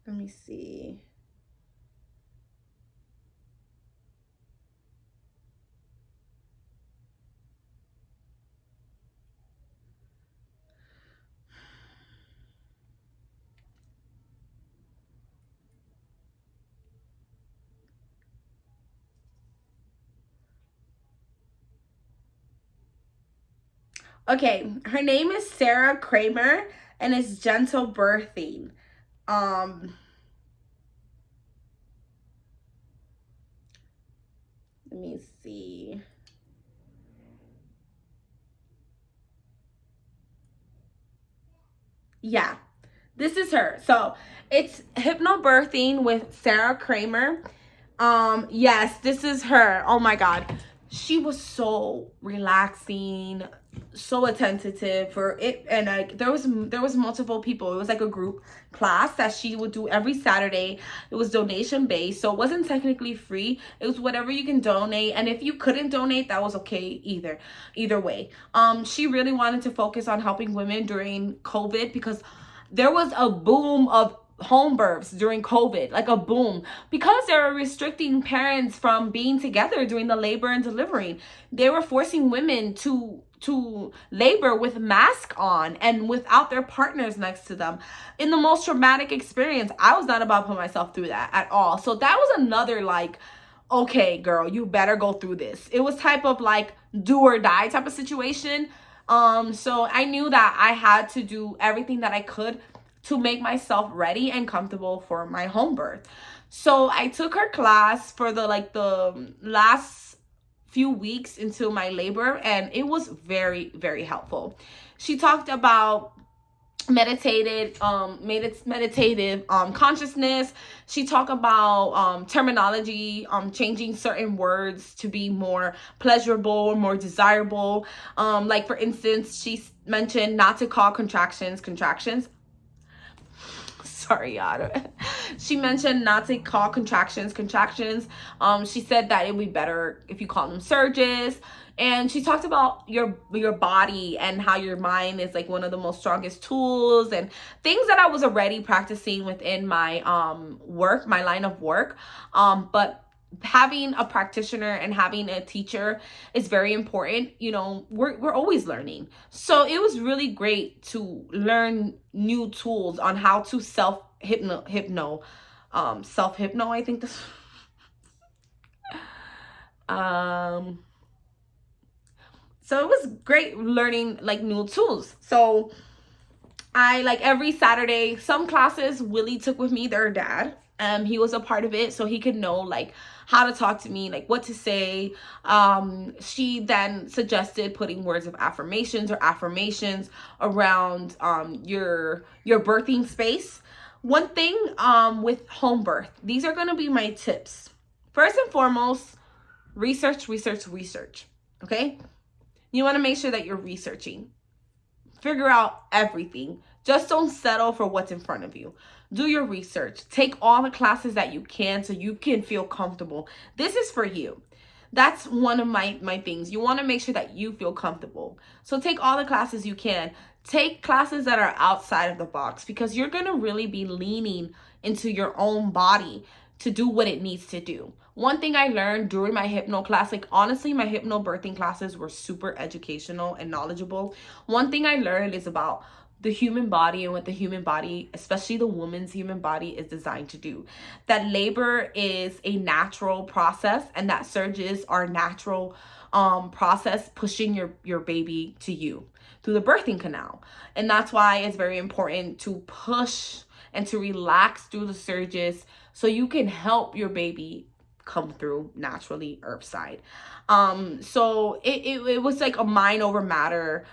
let me see. Okay, her name is Sarah Kramer and it's Gentle Birthing. Let me see. Yeah, this is her. So it's hypnobirthing with Sarah Kramer. Yes, this is her. Oh my God. She was so relaxing. so attentive for it, and like there was multiple people. It was like a group class that she would do every Saturday. It was donation based, so it wasn't technically free. It was whatever you can donate, and if you couldn't donate, that was okay either way. She really wanted to focus on helping women during COVID, because there was a boom of home births during COVID, like a boom, because they were restricting parents from being together during the labor and delivering. They were forcing women to labor with mask on and without their partners next to them, in the most traumatic experience. I was not about to put myself through that at all. So that was another like, okay, girl, you better go through this. It was type of like do or die type of situation. So I knew that I had to do everything that I could to make myself ready and comfortable for my home birth. So I took her class for the last few weeks into my labor, and it was very, very helpful. She talked about meditative consciousness. She talked about terminology, changing certain words to be more pleasurable, more desirable. Like for instance, she mentioned not to call contractions. Sorry, y'all. She mentioned not to call contractions. She said that it would be better if you call them surges. And she talked about your body and how your mind is like one of the most strongest tools, and things that I was already practicing within my work, my line of work. But having a practitioner and having a teacher is very important. You know, we're always learning. So it was really great to learn new tools on how to self hypno, I think this so it was great learning like new tools. So I, like, every Saturday, some classes Willie took with me, their dad. He was a part of it, so he could know like how to talk to me, like what to say. She then suggested putting words of affirmations or affirmations around your birthing space. One thing with home birth, these are gonna be my tips. First and foremost, research. Okay, you want to make sure that you're researching. Figure out everything. Just don't settle for what's in front of you. Do your research. Take all the classes that you can so you can feel comfortable. This is for you. That's one of my things. You want to make sure that you feel comfortable. So take all the classes you can. Take classes that are outside of the box, because you're going to really be leaning into your own body to do what it needs to do. One thing I learned during my hypno class, like honestly, my hypno birthing classes were super educational and knowledgeable. One thing I learned is about the human body and what the human body, especially the woman's human body, is designed to do. That labor is a natural process, and that surges are natural process pushing your baby to you through the birthing canal. And that's why it's very important to push and to relax through the surges so you can help your baby come through naturally earthside. So it was like a mind over matter,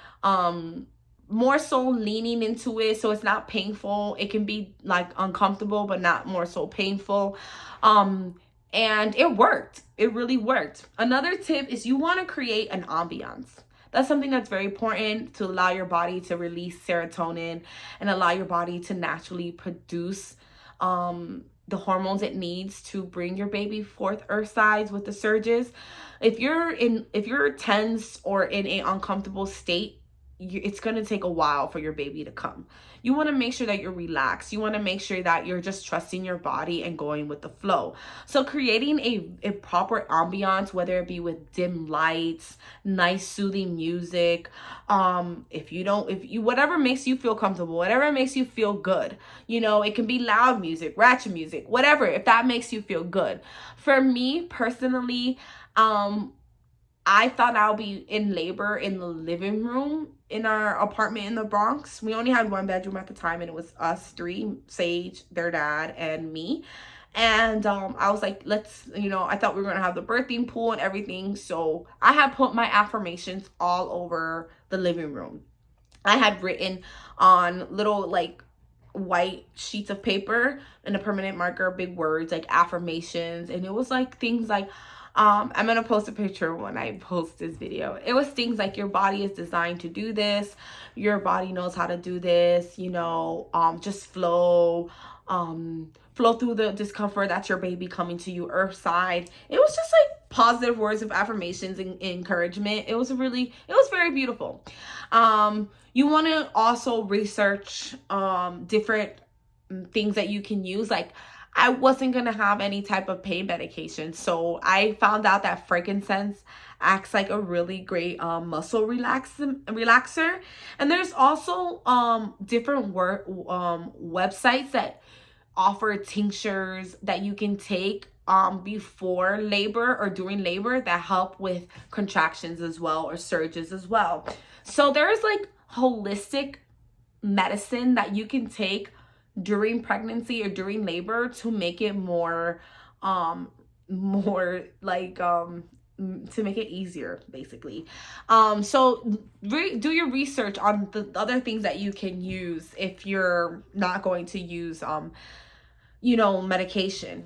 more so leaning into it so it's not painful. It can be like uncomfortable but not more so painful. And it worked. It really worked. Another tip is you want to create an ambiance. That's something that's very important, to allow your body to release serotonin and allow your body to naturally produce the hormones it needs to bring your baby forth earthside with the surges. If you're tense or in an uncomfortable state, it's going to take a while for your baby to come. You want to make sure that you're relaxed. You want to make sure that you're just trusting your body and going with the flow. So creating a proper ambiance, whether it be with dim lights, nice soothing music, whatever makes you feel comfortable, whatever makes you feel good. You know, it can be loud music, ratchet music, whatever, if that makes you feel good. For me personally, I thought I'll be in labor in the living room in our apartment in the Bronx. We only had one bedroom at the time, and it was us three, Sage, their dad, and me. And I was like, I thought we were going to have the birthing pool and everything. So I had put my affirmations all over the living room. I had written on little like white sheets of paper and a permanent marker, big words like affirmations. And it was like things like, I'm gonna post a picture when I post this video. It was things like your body is designed to do this, your body knows how to do this, you know, just flow through the discomfort. That's your baby coming to you, earth side. It was just like positive words of affirmations and encouragement. It was very beautiful. You want to also research different things that you can use. Like, I wasn't gonna have any type of pain medication, so I found out that frankincense acts like a really great muscle relaxer. And there's also different websites that offer tinctures that you can take before labor or during labor that help with contractions as well, or surges as well. So there's like holistic medicine that you can take during pregnancy or during labor to make it more to make it easier, basically. So do your research on the other things that you can use if you're not going to use medication.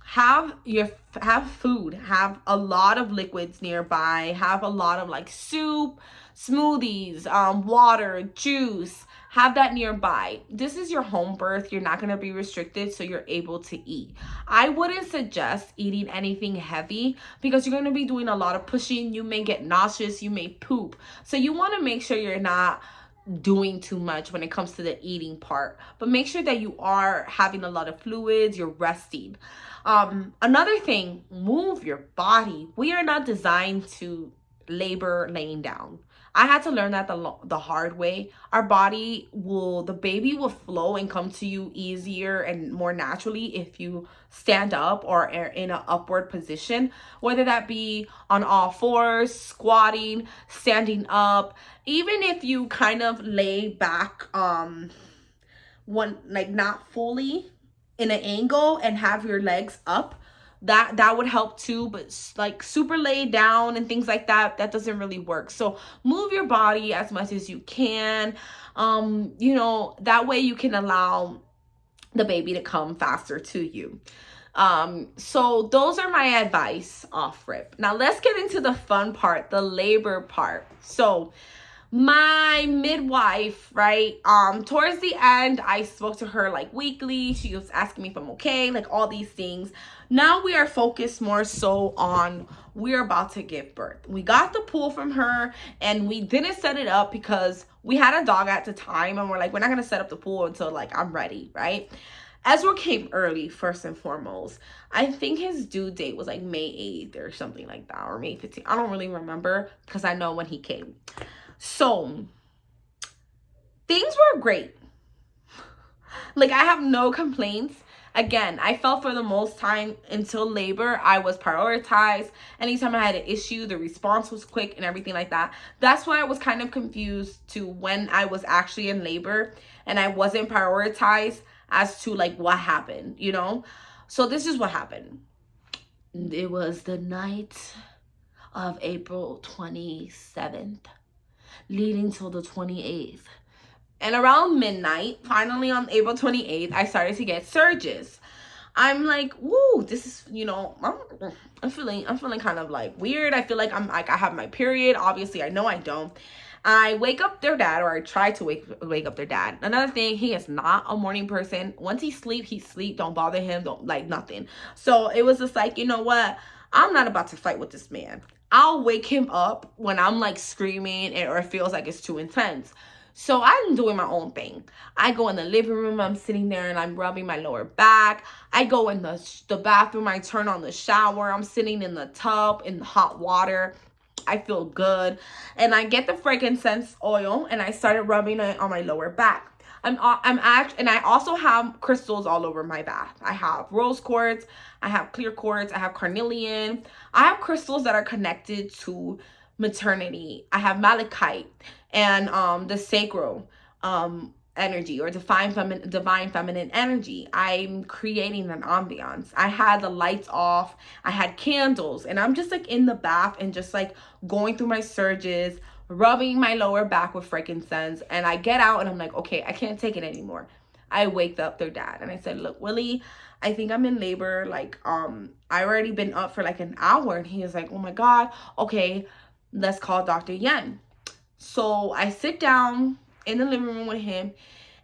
Have food, have a lot of liquids nearby, have a lot of like soup, smoothies, water, juice. Have that nearby. This is your home birth. You're not going to be restricted, so you're able to eat. I wouldn't suggest eating anything heavy because you're going to be doing a lot of pushing. You may get nauseous. You may poop. So you want to make sure you're not doing too much when it comes to the eating part. But make sure that you are having a lot of fluids. You're resting. Another thing, move your body. We are not designed to labor laying down. I had to learn that the hard way. The baby will flow and come to you easier and more naturally if you stand up or are in an upward position, whether that be on all fours, squatting, standing up. Even if you kind of lay back, not fully in an angle and have your legs up, that would help too. But like super laid down and things like that doesn't really work. So move your body as much as you can. That way you can allow the baby to come faster to you. So those are my advice off rip. Now let's get into the fun part, the labor part. So my midwife, right, towards the end, I spoke to her like weekly. She was asking me if I'm okay, like all these things. Now we are focused more so on we're about to give birth. We got the pool from her and we didn't set it up because we had a dog at the time, and we're like, we're not gonna set up the pool until like I'm ready, right? Ezra came early, first and foremost. I think his due date was like May 8th or something like that, or May 15th. I don't really remember because I know when he came. So things were great. Like, I have no complaints. Again, I felt for the most time until labor, I was prioritized. Anytime I had an issue, the response was quick and everything like that. That's why I was kind of confused to when I was actually in labor and I wasn't prioritized as to like what happened, So this is what happened. It was the night of April 27th. leading till the 28th. And around midnight, finally on April 28th, I started to get surges. I'm like, woo, this is, I'm feeling kind of like weird. I feel like I have my period. Obviously, I know I don't. I wake up their dad, or I try to wake up their dad. Another thing, he is not a morning person. Once he sleep. Don't bother him. Don't like nothing. So it was just like, you know what? I'm not about to fight with this man. I'll wake him up when I'm like screaming or it feels like it's too intense. So I'm doing my own thing. I go in the living room. I'm sitting there and I'm rubbing my lower back. I go in the bathroom. I turn on the shower. I'm sitting in the tub in the hot water. I feel good. And I get the frankincense oil and I started rubbing it on my lower back. And I also have crystals all over my bath. I have rose quartz, I have clear quartz, I have carnelian. I have crystals that are connected to maternity. I have malachite and the sacral energy, or divine feminine energy. I'm creating an ambiance. I had the lights off, I had candles, and I'm just like in the bath and just like going through my surges, rubbing my lower back with frankincense. And I get out and I'm like, okay, I can't take it anymore. I waked up their dad and I said, look, Willie, I think I'm in labor. Like, I already been up for like an hour. And he was like, oh my God, okay, let's call Dr. Yen. So I sit down in the living room with him,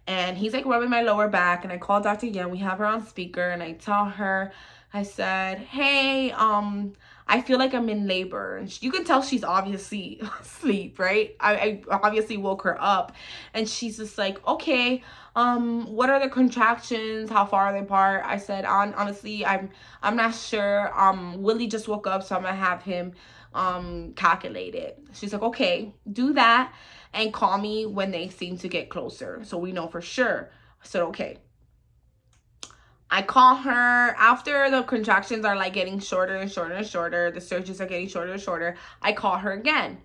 and he's like rubbing my lower back, and I call Dr. Yen. We have her on speaker, and I tell her, I said, hey, I feel like I'm in labor. And you can tell she's obviously asleep, right? I obviously woke her up, and she's just like, okay, what are the contractions? How far are they apart? I said, honestly, I'm not sure. Willie just woke up, so I'm gonna have him calculate it. She's like, okay, do that and call me when they seem to get closer so we know for sure. I said, okay. I call her after the contractions are like getting shorter and shorter and shorter. The surges are getting shorter and shorter. I call her again.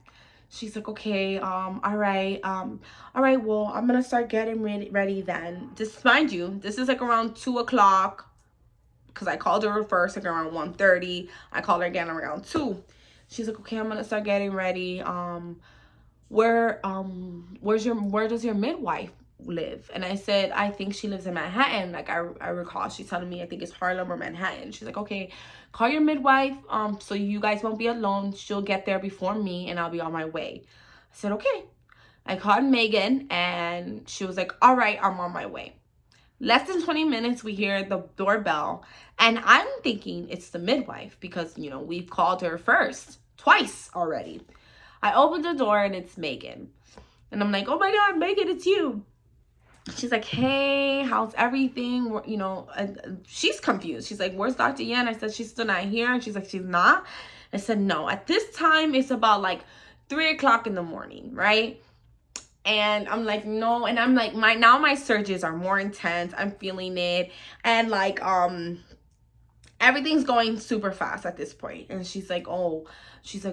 She's like, okay, all right, well, I'm gonna start getting ready then. Just mind you, this is like around 2 o'clock, because I called her first like around 1:30. I called her again around 2. She's like, okay, I'm gonna start getting ready. Where does your midwife live? And I said, I think she lives in Manhattan. Like I recall she's telling me, I think it's Harlem or Manhattan. She's like, okay, call your midwife, so you guys won't be alone. She'll get there before me and I'll be on my way. I said, okay. I called Megan and she was like, all right, I'm on my way. Less than 20 minutes, we hear the doorbell, and I'm thinking it's the midwife because, you know, we've called her twice already. I opened the door and it's Megan. And I'm like, oh my God, Megan, it's you. She's like, hey, how's everything? You know, she's confused. She's like, where's Dr. Yen? I said, she's still not here. And she's like, she's not. I said, no, at this time, it's about like 3 o'clock in the morning, right? And I'm like, no. And I'm like, my surges are more intense. I'm feeling it. And like, everything's going super fast at this point. And she's like, well,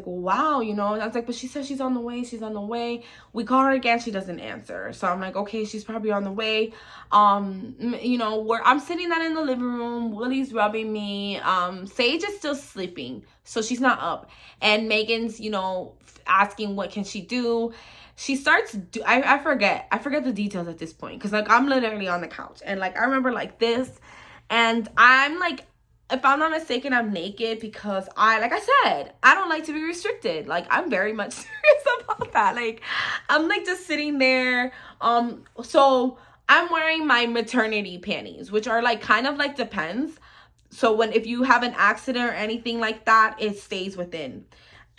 wow, you know. And I was like, but she said she's on the way. We call her again, she doesn't answer. So I'm like, okay, she's probably on the way. You know, I'm sitting down in the living room, Willie's rubbing me, Sage is still sleeping, so she's not up. And Megan's, you know, asking what can she do. She starts, I forget the details at this point, because like I'm literally on the couch, and like I remember like this, and I'm like, if I'm not mistaken, I'm naked because like I said, I don't like to be restricted. Like, I'm very much serious about that. Like, I'm like just sitting there. So I'm wearing my maternity panties, which are like kind of like depends. So if you have an accident or anything like that, it stays within.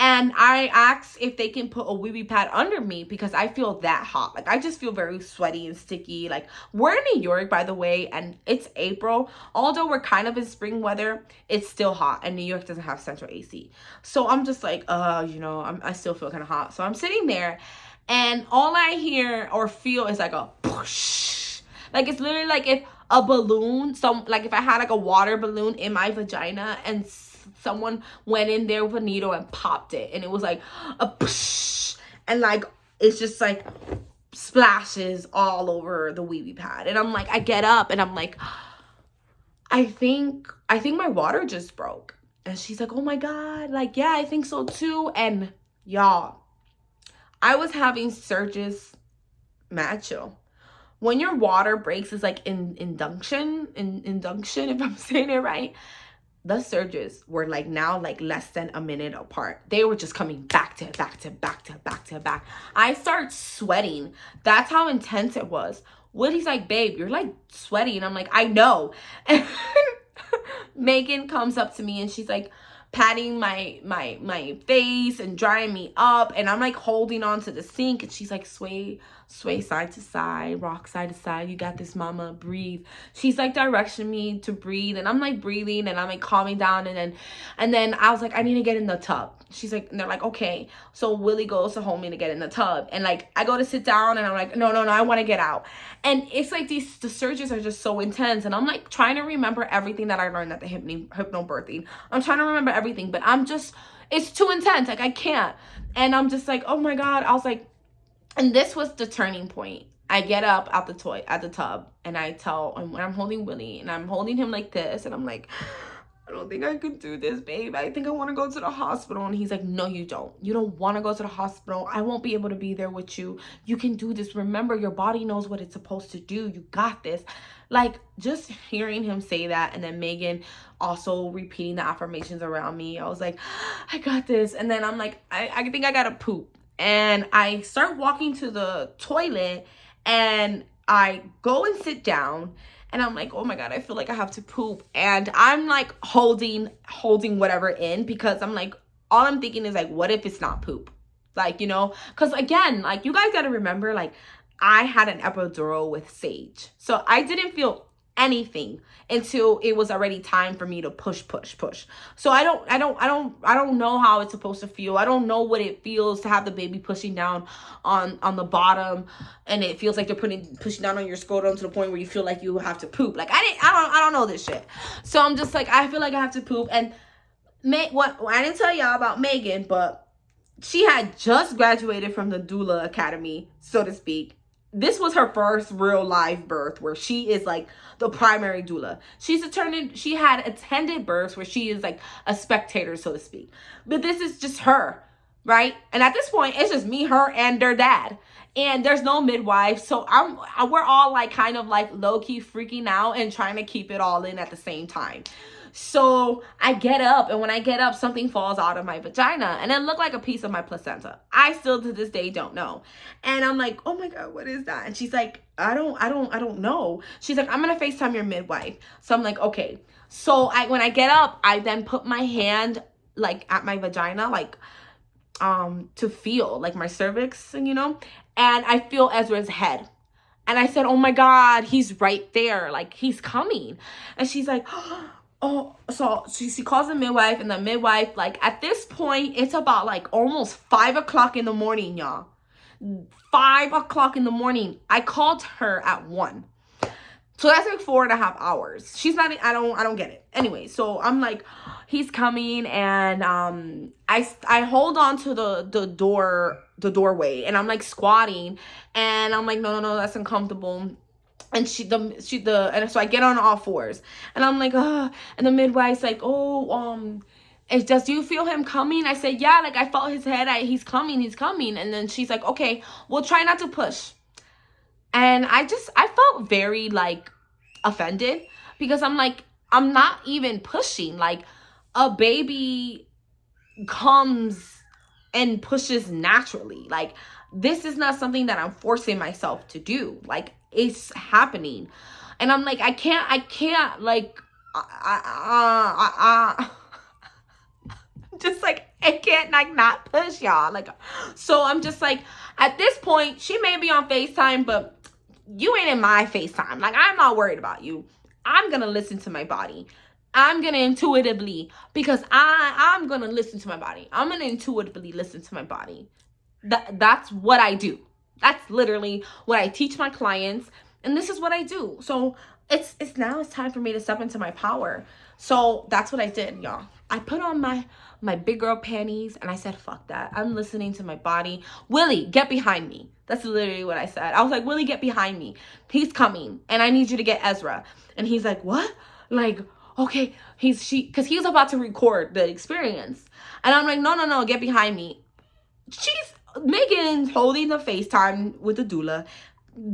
And I asked if they can put a wee pad under me because I feel that hot. Like, I just feel very sweaty and sticky. Like, we're in New York, by the way, and it's April. Although we're kind of in spring weather, it's still hot, and New York doesn't have central AC. So I'm just like, you know, I still feel kind of hot. So I'm sitting there, and all I hear or feel is like a push. Like, it's literally like if a balloon, like if I had like a water balloon in my vagina and someone went in there with a needle and popped it, and it was like a push, and like it's just like splashes all over the wee pad. And I'm like, I get up and I'm like, I think my water just broke. And she's like, oh my God, like, yeah, I think so too. And y'all, I was having surges, mad chill. When your water breaks, is like induction, if I'm saying it right. The surges were like now like less than a minute apart. They were just coming back to back. I start sweating. That's how intense it was. Willie's like, babe, you're like sweaty. And I'm like, I know. And Megan comes up to me and she's like patting my face and drying me up. And I'm like holding on to the sink, and she's like, sway side to side, rock side to side. You got this, mama. Breathe. She's like directing me to breathe, and I'm like breathing, and I'm like calming down. And then I was like, I need to get in the tub. She's like, and they're like, okay. So Willie goes to hold me to get in the tub, and like I go to sit down, and I'm like, no, I want to get out. And it's like the surges are just so intense, and I'm like trying to remember everything that I learned at the hypnobirthing. I'm trying to remember everything, but it's too intense. Like, I can't. And I'm just like, oh my God. I was like, and this was the turning point. I get up out the tub, and when I'm holding Willie, and I'm holding him like this, and I'm like, I don't think I could do this, babe. I think I want to go to the hospital. And he's like, no, you don't. You don't want to go to the hospital. I won't be able to be there with you. You can do this. Remember, your body knows what it's supposed to do. You got this. Like, just hearing him say that, and then Megan also repeating the affirmations around me, I was like, I got this. And then I'm like, I think I gotta poop. And I start walking to the toilet, and I go and sit down. And I'm like, oh my God, I feel like I have to poop. And I'm like holding whatever in, because I'm like, all I'm thinking is like, what if it's not poop? Like, you know, because again, like, you guys got to remember, like, I had an epidural with Sage. So I didn't feel anything until it was already time for me to push. So I don't know how it's supposed to feel. I don't know what it feels to have the baby pushing down on the bottom, and it feels like they're pushing down on your scrotum to the point where you feel like you have to poop. Like, I don't know this shit. So I'm just like, I feel like I have to poop. And I didn't tell y'all about Megan, but she had just graduated from the doula academy, so to speak. This was her first real live birth where she is like the primary doula. She had attended births where she is like a spectator, so to speak. But this is just her, right? And at this point, it's just me, her, and their dad. And there's no midwife. So we're all like kind of like low-key freaking out and trying to keep it all in at the same time. So I get up, and when I get up, something falls out of my vagina, and it looked like a piece of my placenta. I still to this day don't know. And I'm like, oh my God, what is that? And she's like, I don't know. She's like, I'm gonna FaceTime your midwife. So I'm like, okay. So when I get up, I then put my hand like at my vagina, like to feel like my cervix, you know, and I feel Ezra's head. And I said, oh my God, he's right there, like he's coming. And she's like, oh, so she calls the midwife, and the midwife, like, at this point, it's about like almost 5 o'clock in the morning, y'all. 5 o'clock in the morning. I called her at 1. So that's like 4.5 hours. She's not, I don't get it. Anyway, so I'm like, he's coming, and I hold on to the doorway, and I'm like squatting, and I'm like, no, that's uncomfortable. And and so I get on all fours, and I'm like, and the midwife's like, do you feel him coming? I said, yeah, like I felt his head. He's coming. And then she's like, okay, we'll try not to push. And I felt very like offended, because I'm like, I'm not even pushing. Like, a baby comes and pushes naturally. Like, this is not something that I'm forcing myself to do. Like, it's happening. And I'm like, I can't like, just like, I can't like not push y'all. Like, so I'm just like, at this point, she may be on FaceTime, but you ain't in my FaceTime. Like, I'm not worried about you. I'm gonna listen to my body. I'm gonna intuitively, because I'm gonna listen to my body. I'm gonna intuitively listen to my body. That's what I do. That's literally what I teach my clients, and this is what I do. So it's time for me to step into my power. So that's what I did, y'all. I put on my big girl panties, and I said, fuck that. I'm listening to my body. Willie, get behind me. That's literally what I said. I was like, Willie, get behind me. He's coming, and I need you to get Ezra. And he's like, what? Like, okay, because he was about to record the experience. And I'm like, no, get behind me. Megan's holding the FaceTime with the doula.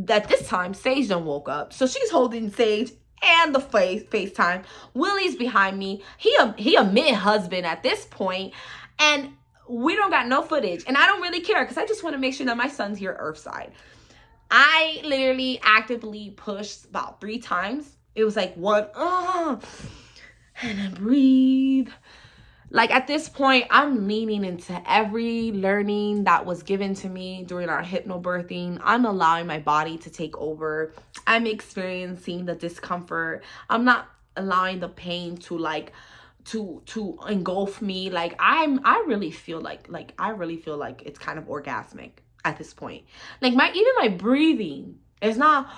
At this time, Sage done woke up. So she's holding Sage and the FaceTime. Willie's behind me. He a mid-husband at this point. And we don't got no footage. And I don't really care, because I just want to make sure that my son's here Earthside. I literally actively pushed about 3 times. It was like one, and then breathe. Like, at this point, I'm leaning into every learning that was given to me during our hypnobirthing. I'm allowing my body to take over. I'm experiencing the discomfort. I'm not allowing the pain to like to engulf me. Like, I really feel like it's kind of orgasmic at this point. Like, even my breathing is not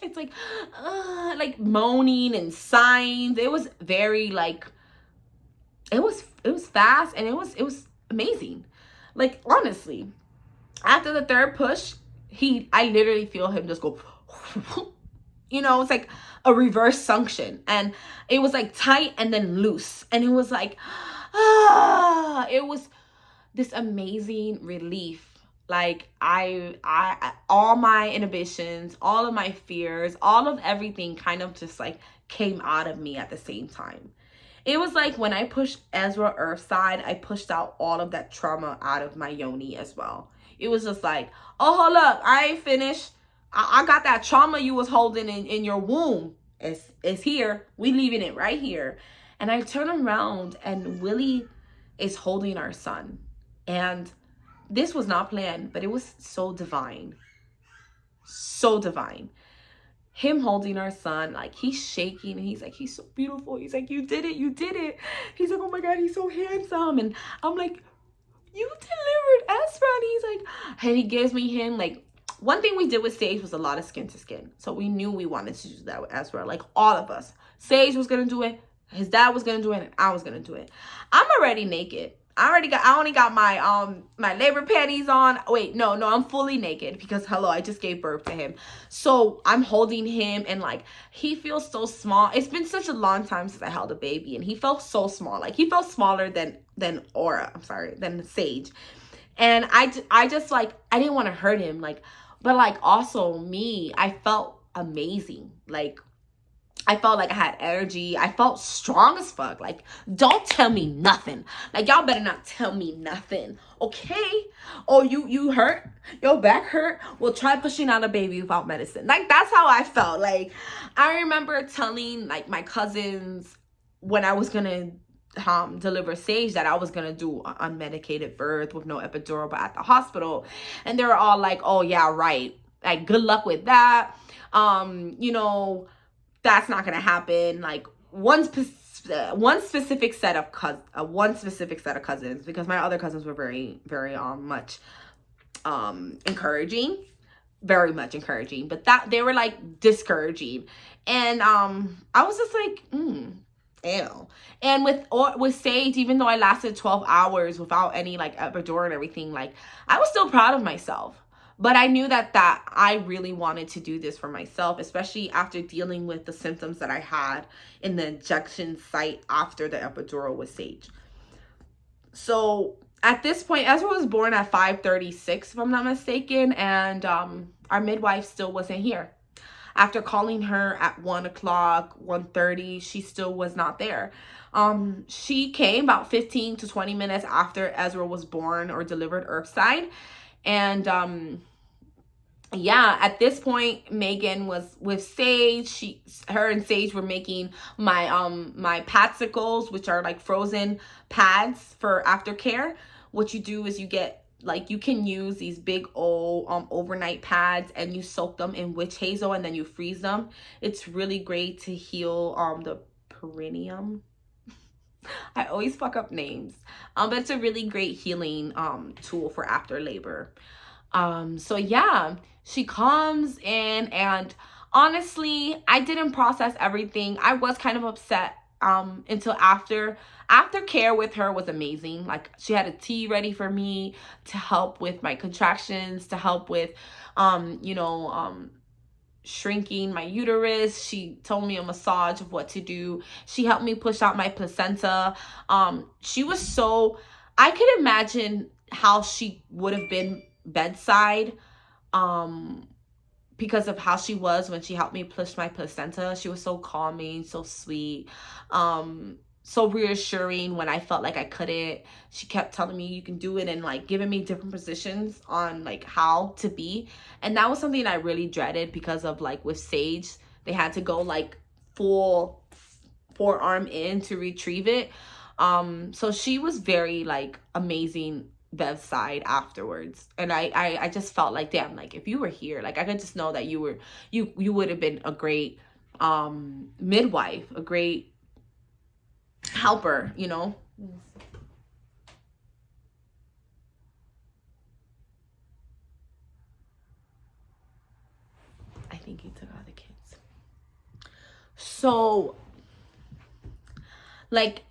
it's like moaning and sighing. It was very like, it was fast, and it was amazing. Like, honestly, after the third push, I literally feel him just go it's like a reverse suction, and it was like tight and then loose, and it was like, it was this amazing relief. Like I all my inhibitions, all of my fears, all of everything kind of just like came out of me at the same time. It was like when I pushed Ezra Earthside, I pushed out all of that trauma out of my yoni as well. It was just like, oh, hold up, I ain't finished. I got that trauma you was holding in your womb. It's here. We leaving it right here. And I turn around and Willie is holding our son. And this was not planned, but it was so divine. So divine. Him holding our son, like he's shaking and he's like, he's so beautiful. He's like, you did it, you did it. He's like, oh my God, he's so handsome. And I'm like, you delivered Ezra. And he's like, and he gives me him. Like, one thing we did with Sage was a lot of skin to skin. So we knew we wanted to do that with Ezra, like all of us. Sage was gonna do it, his dad was gonna do it, and I was gonna do it. I'm already naked. I only got my my labor panties on. Wait, no, I'm fully naked because hello, I just gave birth to him. So I'm holding him and like he feels so small. It's been such a long time since I held a baby and he felt so small. Like he felt smaller than Aura. I'm sorry, than Sage. And I just like I didn't want to hurt him, like, but like also me, I felt amazing. Like I felt like I had energy. I felt strong as fuck. Like, don't tell me nothing. Like, y'all better not tell me nothing. Okay? Oh, you hurt? Your back hurt? Well, try pushing out a baby without medicine. Like, that's how I felt. Like, I remember telling, like, my cousins when I was going to deliver Sage that I was going to do an unmedicated birth with no epidural, but at the hospital. And they were all like, oh, yeah, right. Like, good luck with that. That's not gonna happen. Like one specific set of cousins, because my other cousins were very, very much encouraging, very much encouraging, but that they were like discouraging, and I was just like, ew. And with Sage, even though I lasted 12 hours without any like epidural and everything, like I was still proud of myself. But I knew that I really wanted to do this for myself, especially after dealing with the symptoms that I had in the injection site after the epidural with Sage. So at this point, Ezra was born at 5:36, if I'm not mistaken, and our midwife still wasn't here. After calling her at 1 o'clock, 1:30, she still was not there. She came about 15 to 20 minutes after Ezra was born or delivered Earthside. And yeah, at this point, Megan was with Sage. Her and Sage were making my padsicles, which are like frozen pads for aftercare. What you do is you get like you can use these big old overnight pads and you soak them in witch hazel and then you freeze them. It's really great to heal the perineum. I always fuck up names. But it's a really great healing tool for after labor. So yeah, she comes in and honestly, I didn't process everything. I was kind of upset until aftercare with her was amazing. Like she had a tea ready for me to help with my contractions, to help with shrinking my uterus. She told me a massage of what to do. She helped me push out my placenta. She was so, I could imagine how she would have been bedside because of how she was when she helped me push my placenta. She was so calming, so sweet, so reassuring when I felt like I couldn't. She kept telling me you can do it and like giving me different positions on like how to be. And that was something I really dreaded because of like with Sage, they had to go like full forearm in to retrieve it. So she was very like amazing bedside afterwards. And I just felt like, damn, like if you were here, like I could just know that you would have been a great midwife, a great helper, I think he took out the kids. So like,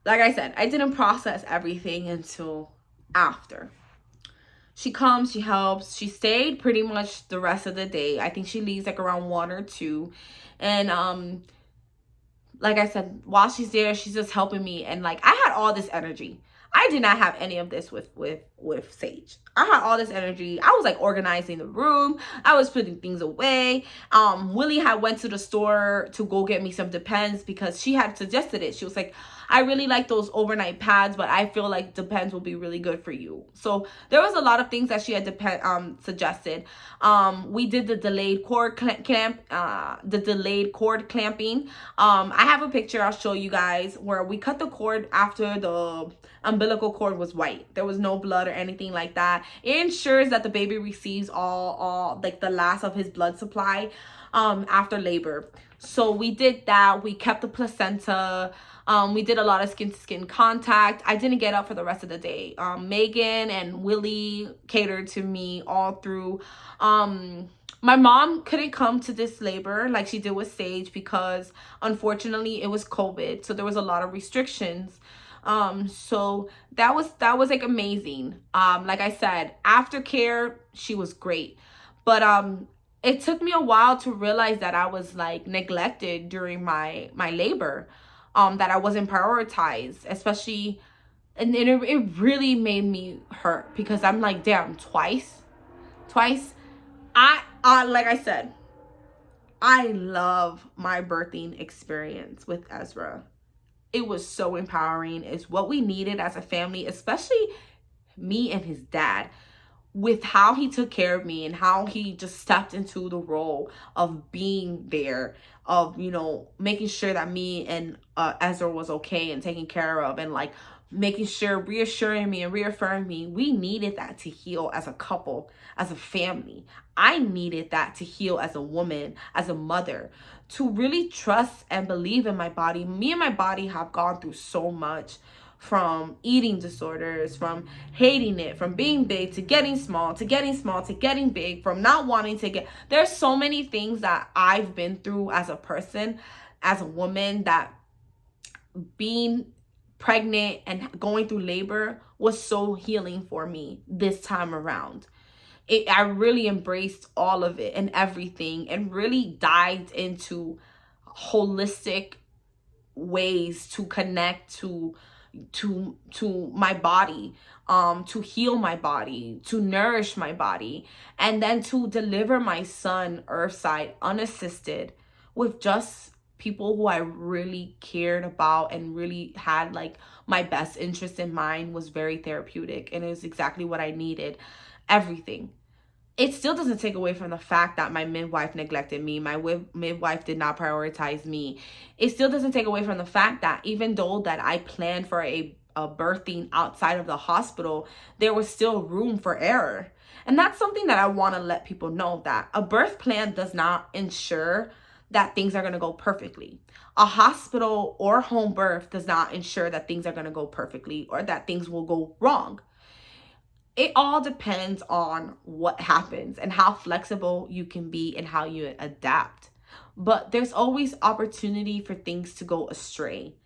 like I said, I didn't process everything until after. She comes, she helps. She stayed pretty much the rest of the day. I think she leaves like around 1 or 2. And like I said, while she's there, she's just helping me. And like, I had all this energy. I did not have any of this with Sage. I had all this energy. I was like organizing the room. I was putting things away. Willie had went to the store to go get me some Depends because she had suggested it. She was like, I really like those overnight pads, but I feel like Depends will be really good for you. So there was a lot of things that she had suggested. We did the delayed cord clamping. I have a picture I'll show you guys where we cut the cord after the umbilical cord was white. There was no blood or anything like that. It ensures that the baby receives all like the last of his blood supply after labor. So we did that. We kept the placenta. We did a lot of skin to skin contact. I didn't get up for the rest of the day. Megan and Willie catered to me all through. My mom couldn't come to this labor like she did with Sage because unfortunately it was COVID. So there was a lot of restrictions. So that was like amazing. Like I said, aftercare, she was great. But it took me a while to realize that I was like neglected during my labor. That I wasn't prioritized, especially, and it really made me hurt because I'm like, damn, twice. Like I said, I love my birthing experience with Ezra. It was so empowering. It's what we needed as a family, especially me and his dad, with how he took care of me and how he just stepped into the role of being there, of, you know, making sure that me and Ezra was okay and taken care of, and like making sure, reassuring me and reaffirming me. We needed that to heal as a couple, as a family. I needed that to heal as a woman, as a mother, to really trust and believe in my body. Me and my body have gone through so much, from eating disorders, from hating it, from being big to getting small, to getting small, to getting big, from not wanting to get, there's so many things that I've been through as a person, as a woman, that being pregnant and going through labor was so healing for me this time around. I really embraced all of it and everything, and really dived into holistic ways to connect to my body, to heal my body, to nourish my body, and then to deliver my son earthside unassisted with just people who I really cared about and really had like my best interest in mind. Was very therapeutic, and it was exactly what I needed. Everything. It still doesn't take away from the fact that my midwife neglected me. My midwife did not prioritize me. It still doesn't take away from the fact that even though that I planned for a birthing outside of the hospital, there was still room for error. And that's something that I want to let people know, that a birth plan does not ensure that things are going to go perfectly. A hospital or home birth does not ensure that things are going to go perfectly or that things will go wrong. It all depends on what happens and how flexible you can be and how you adapt. But there's always opportunity for things to go astray.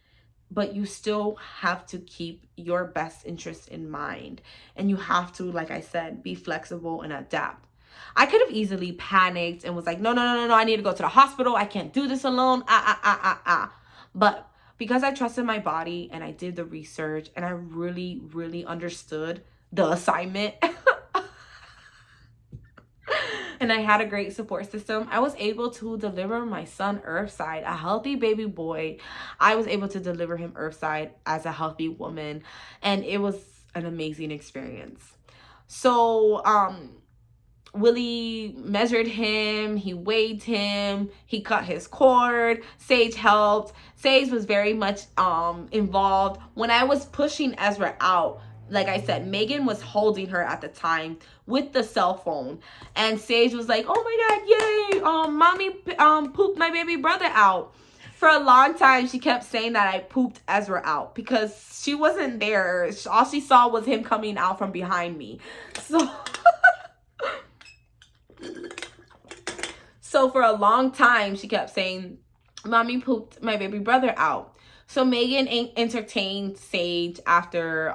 But you still have to keep your best interest in mind. And you have to, like I said, be flexible and adapt. I could have easily panicked and was like, no, I need to go to the hospital. I can't do this alone. But because I trusted my body and I did the research and I really, really understood the assignment and I had a great support system, I was able to deliver my son earthside, a healthy baby boy. I was able to deliver him earthside as a healthy woman, and it was an amazing experience. So Willie measured him, he weighed him, he cut his cord, Sage helped. Sage was very much involved. When I was pushing Ezra out, like I said, Megan was holding her at the time with the cell phone, and Sage was like, oh my god, yay, mommy pooped my baby brother out. For a long time she kept saying that I pooped Ezra out because she wasn't there. All she saw was him coming out from behind me. So for a long time she kept saying mommy pooped my baby brother out. So Megan entertained Sage after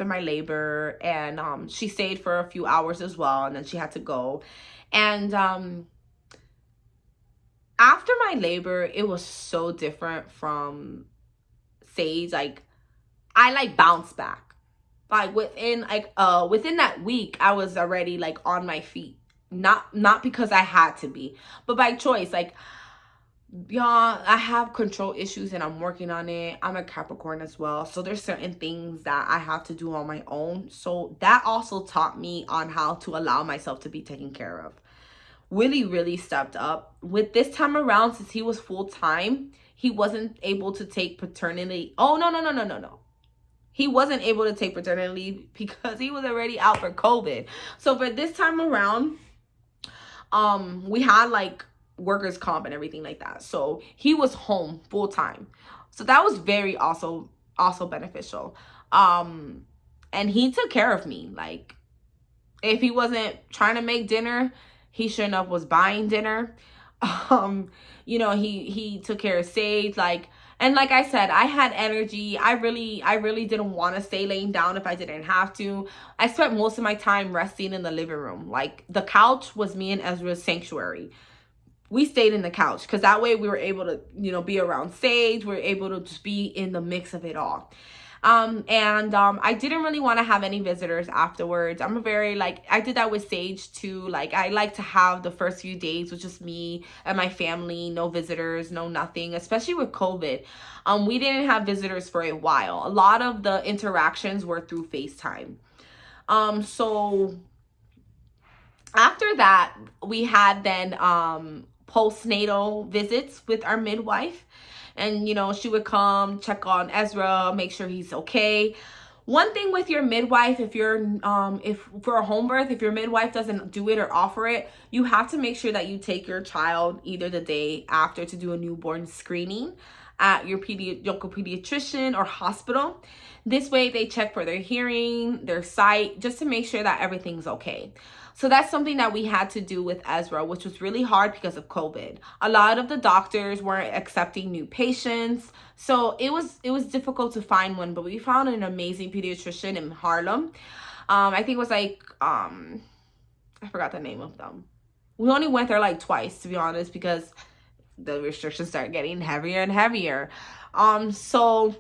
my labor, and she stayed for a few hours as well, and then she had to go. And after my labor, it was so different from Sage. Like, I like bounced back. Like within that week, I was already like on my feet. Not because I had to be, but by choice. Like, y'all, I have control issues and I'm working on it. I'm a Capricorn as well, so there's certain things that I have to do on my own. So that also taught me on how to allow myself to be taken care of. Willie really stepped up. With this time around, since he was full-time, he wasn't able to take paternity. Oh, no. He wasn't able to take paternity leave because he was already out for COVID. So for this time around, we had like workers' comp and everything like that. So he was home full-time. So that was very also beneficial. And he took care of me. Like, if he wasn't trying to make dinner, he sure enough was buying dinner. He took care of Sage. And like I said, I had energy. I really didn't want to stay laying down if I didn't have to. I spent most of my time resting in the living room. Like, the couch was me and Ezra's sanctuary. We stayed in the couch because that way we were able to, be around Sage. We were able to just be in the mix of it all. I didn't really want to have any visitors afterwards. I'm a very, I did that with Sage too. Like, I like to have the first few days with just me and my family, no visitors, no nothing, especially with COVID. We didn't have visitors for a while. A lot of the interactions were through FaceTime. So after that, we had then, postnatal visits with our midwife. And, she would come check on Ezra, make sure he's okay. One thing with your midwife, if for a home birth, if your midwife doesn't do it or offer it, you have to make sure that you take your child either the day after to do a newborn screening at your local pediatrician or hospital. This way they check for their hearing, their sight, just to make sure that everything's okay. So that's something that we had to do with Ezra, which was really hard because of COVID. A lot of the doctors weren't accepting new patients. So it was difficult to find one, but we found an amazing pediatrician in Harlem. I think it was I forgot the name of them. We only went there twice, to be honest, because the restrictions started getting heavier and heavier. So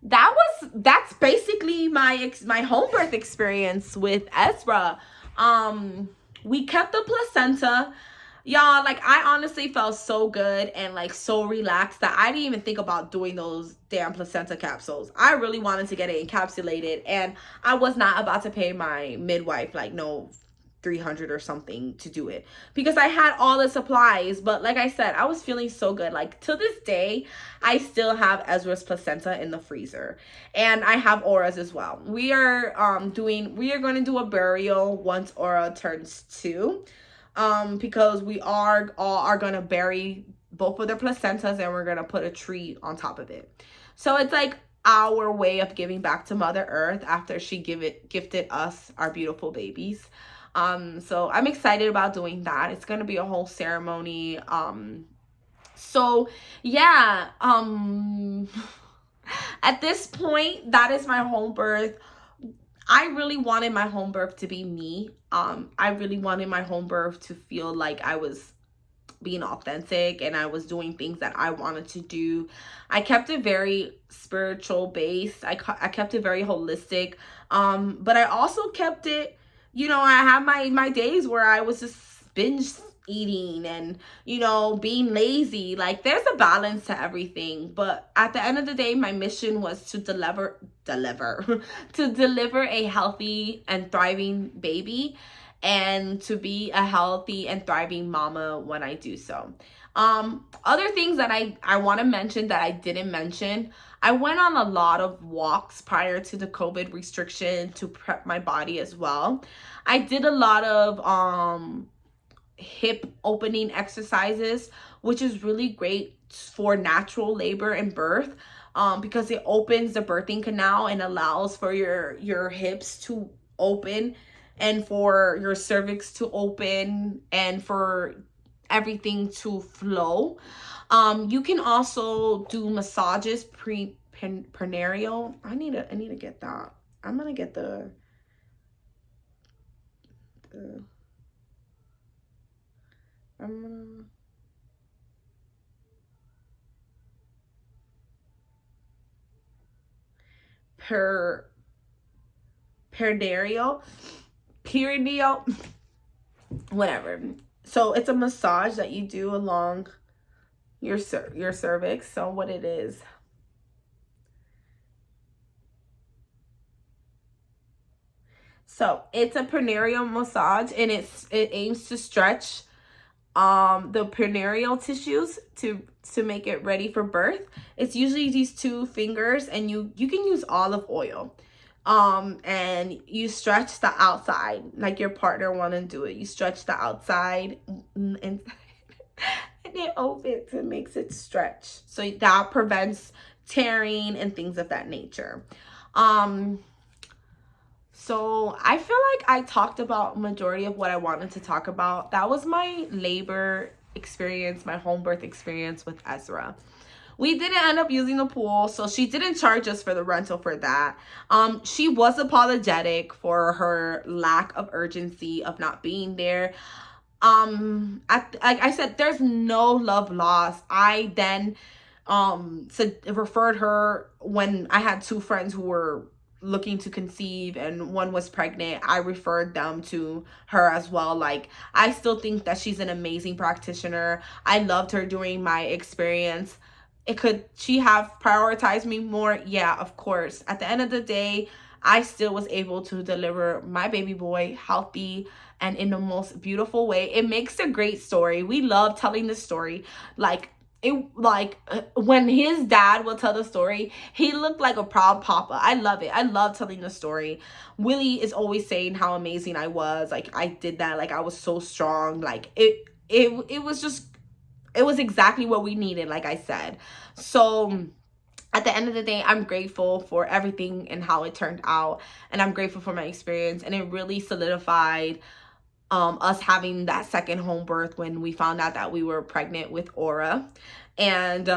that's basically my home birth experience with Ezra. We kept the placenta. Y'all, I honestly felt so good and so relaxed that I didn't even think about doing those damn placenta capsules. I really wanted to get it encapsulated, and I was not about to pay my midwife no $300 or something to do it because I had all the supplies. But like I said, I was feeling so good. To this day, I still have Ezra's placenta in the freezer, and I have Aura's as well. We are going to do a burial once Aura turns 2, because we are going to bury both of their placentas, and we're going to put a tree on top of it. So it's our way of giving back to Mother Earth after she gifted us our beautiful babies. So I'm excited about doing that. It's going to be a whole ceremony. So yeah, at this point, that is my home birth. I really wanted my home birth to be me. I really wanted my home birth to feel like I was being authentic and I was doing things that I wanted to do. I kept it very spiritual based. I kept it very holistic. But I also kept it, I have my days where I was just binge eating and, being lazy. There's a balance to everything. But at the end of the day, my mission was to deliver to deliver a healthy and thriving baby, and to be a healthy and thriving mama when I do so. Other things that I want to mention that I didn't mention, I went on a lot of walks prior to the COVID restriction to prep my body as well. I did a lot of hip opening exercises, which is really great for natural labor and birth, because it opens the birthing canal and allows for your hips to open and for your cervix to open and for everything to flow. You can also do massages perineal. I need to get that. I'm gonna get the I'm gonna per perineal perineal whatever. So it's a massage that you do along your cervix. So what it is, so it's a perineal massage, and it aims to stretch the perineal tissues to make it ready for birth. It's usually these two fingers, and you can use olive oil. And you stretch the outside like your partner want to do it. You stretch the outside and it opens and makes it stretch, so that prevents tearing and things of that nature. So I feel like I talked about majority of what I wanted to talk about. That was my labor experience, my home birth experience with Ezra. We didn't end up using the pool, so she didn't charge us for the rental for that. She was apologetic for her lack of urgency of not being there. Like I said, there's no love lost. I then referred her when I had two friends who were looking to conceive and one was pregnant. I referred them to her as well. Like, I still think that she's an amazing practitioner. I loved her during my experience. Could she have prioritized me more? Yeah, of course. At the end of the day, I still was able to deliver my baby boy healthy and in the most beautiful way. It makes a great story. We love telling the story. When his dad will tell the story, he looked like a proud papa. I love it. I love telling the story. Willie is always saying how amazing I was. Like, I did that. Like, I was so strong. Like, it was exactly what we needed, like I said. So at the end of the day, I'm grateful for everything and how it turned out, and I'm grateful for my experience, and it really solidified us having that second home birth when we found out that we were pregnant with Aura. And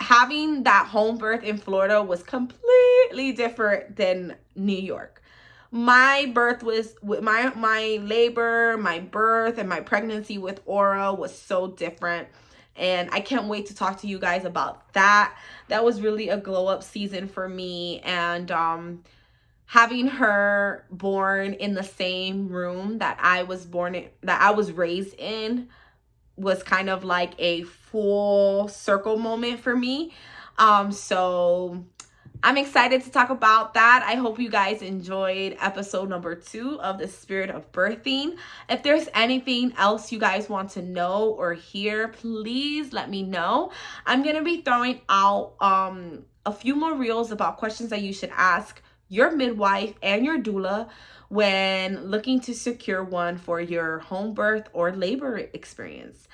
having that home birth in Florida was completely different than New York. My birth was with my labor, my birth, and my pregnancy with Aura was so different. And I can't wait to talk to you guys about that. That was really a glow up season for me. And having her born in the same room that I was raised in was kind of like a full circle moment for me. So I'm excited to talk about that. I hope you guys enjoyed episode number 2 of the Spirit of Birthing. If there's anything else you guys want to know or hear, please let me know. I'm going to be throwing out a few more reels about questions that you should ask your midwife and your doula when looking to secure one for your home birth or labor experience.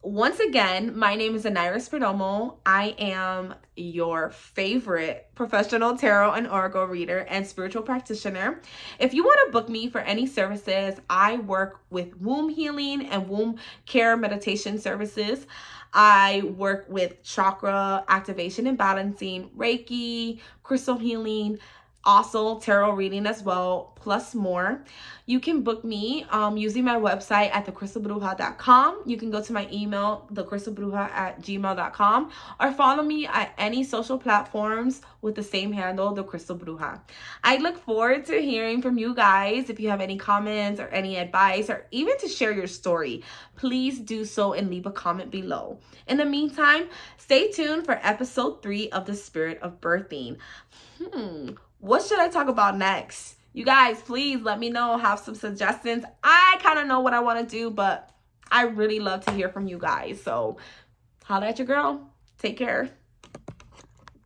Once again, my name is Aniris Perdomo. I am your favorite professional tarot and oracle reader and spiritual practitioner. If you want to book me for any services, I work with womb healing and womb care meditation services. I work with chakra activation and balancing, Reiki, crystal healing, also tarot reading as well, plus more. You can book me using my website at thecrystalbruja.com. You can go to my email, thecrystalbruja@gmail.com, or follow me at any social platforms with the same handle, The Crystal Bruja. I look forward to hearing from you guys. If you have any comments or any advice, or even to share your story, please do so and leave a comment below. In the meantime, stay tuned for episode 3 of The Spirit of Birthing. What should I talk about next? You guys, please let me know. Have some suggestions. I kind of know what I want to do, but I really love to hear from you guys. So holla at your girl. Take care.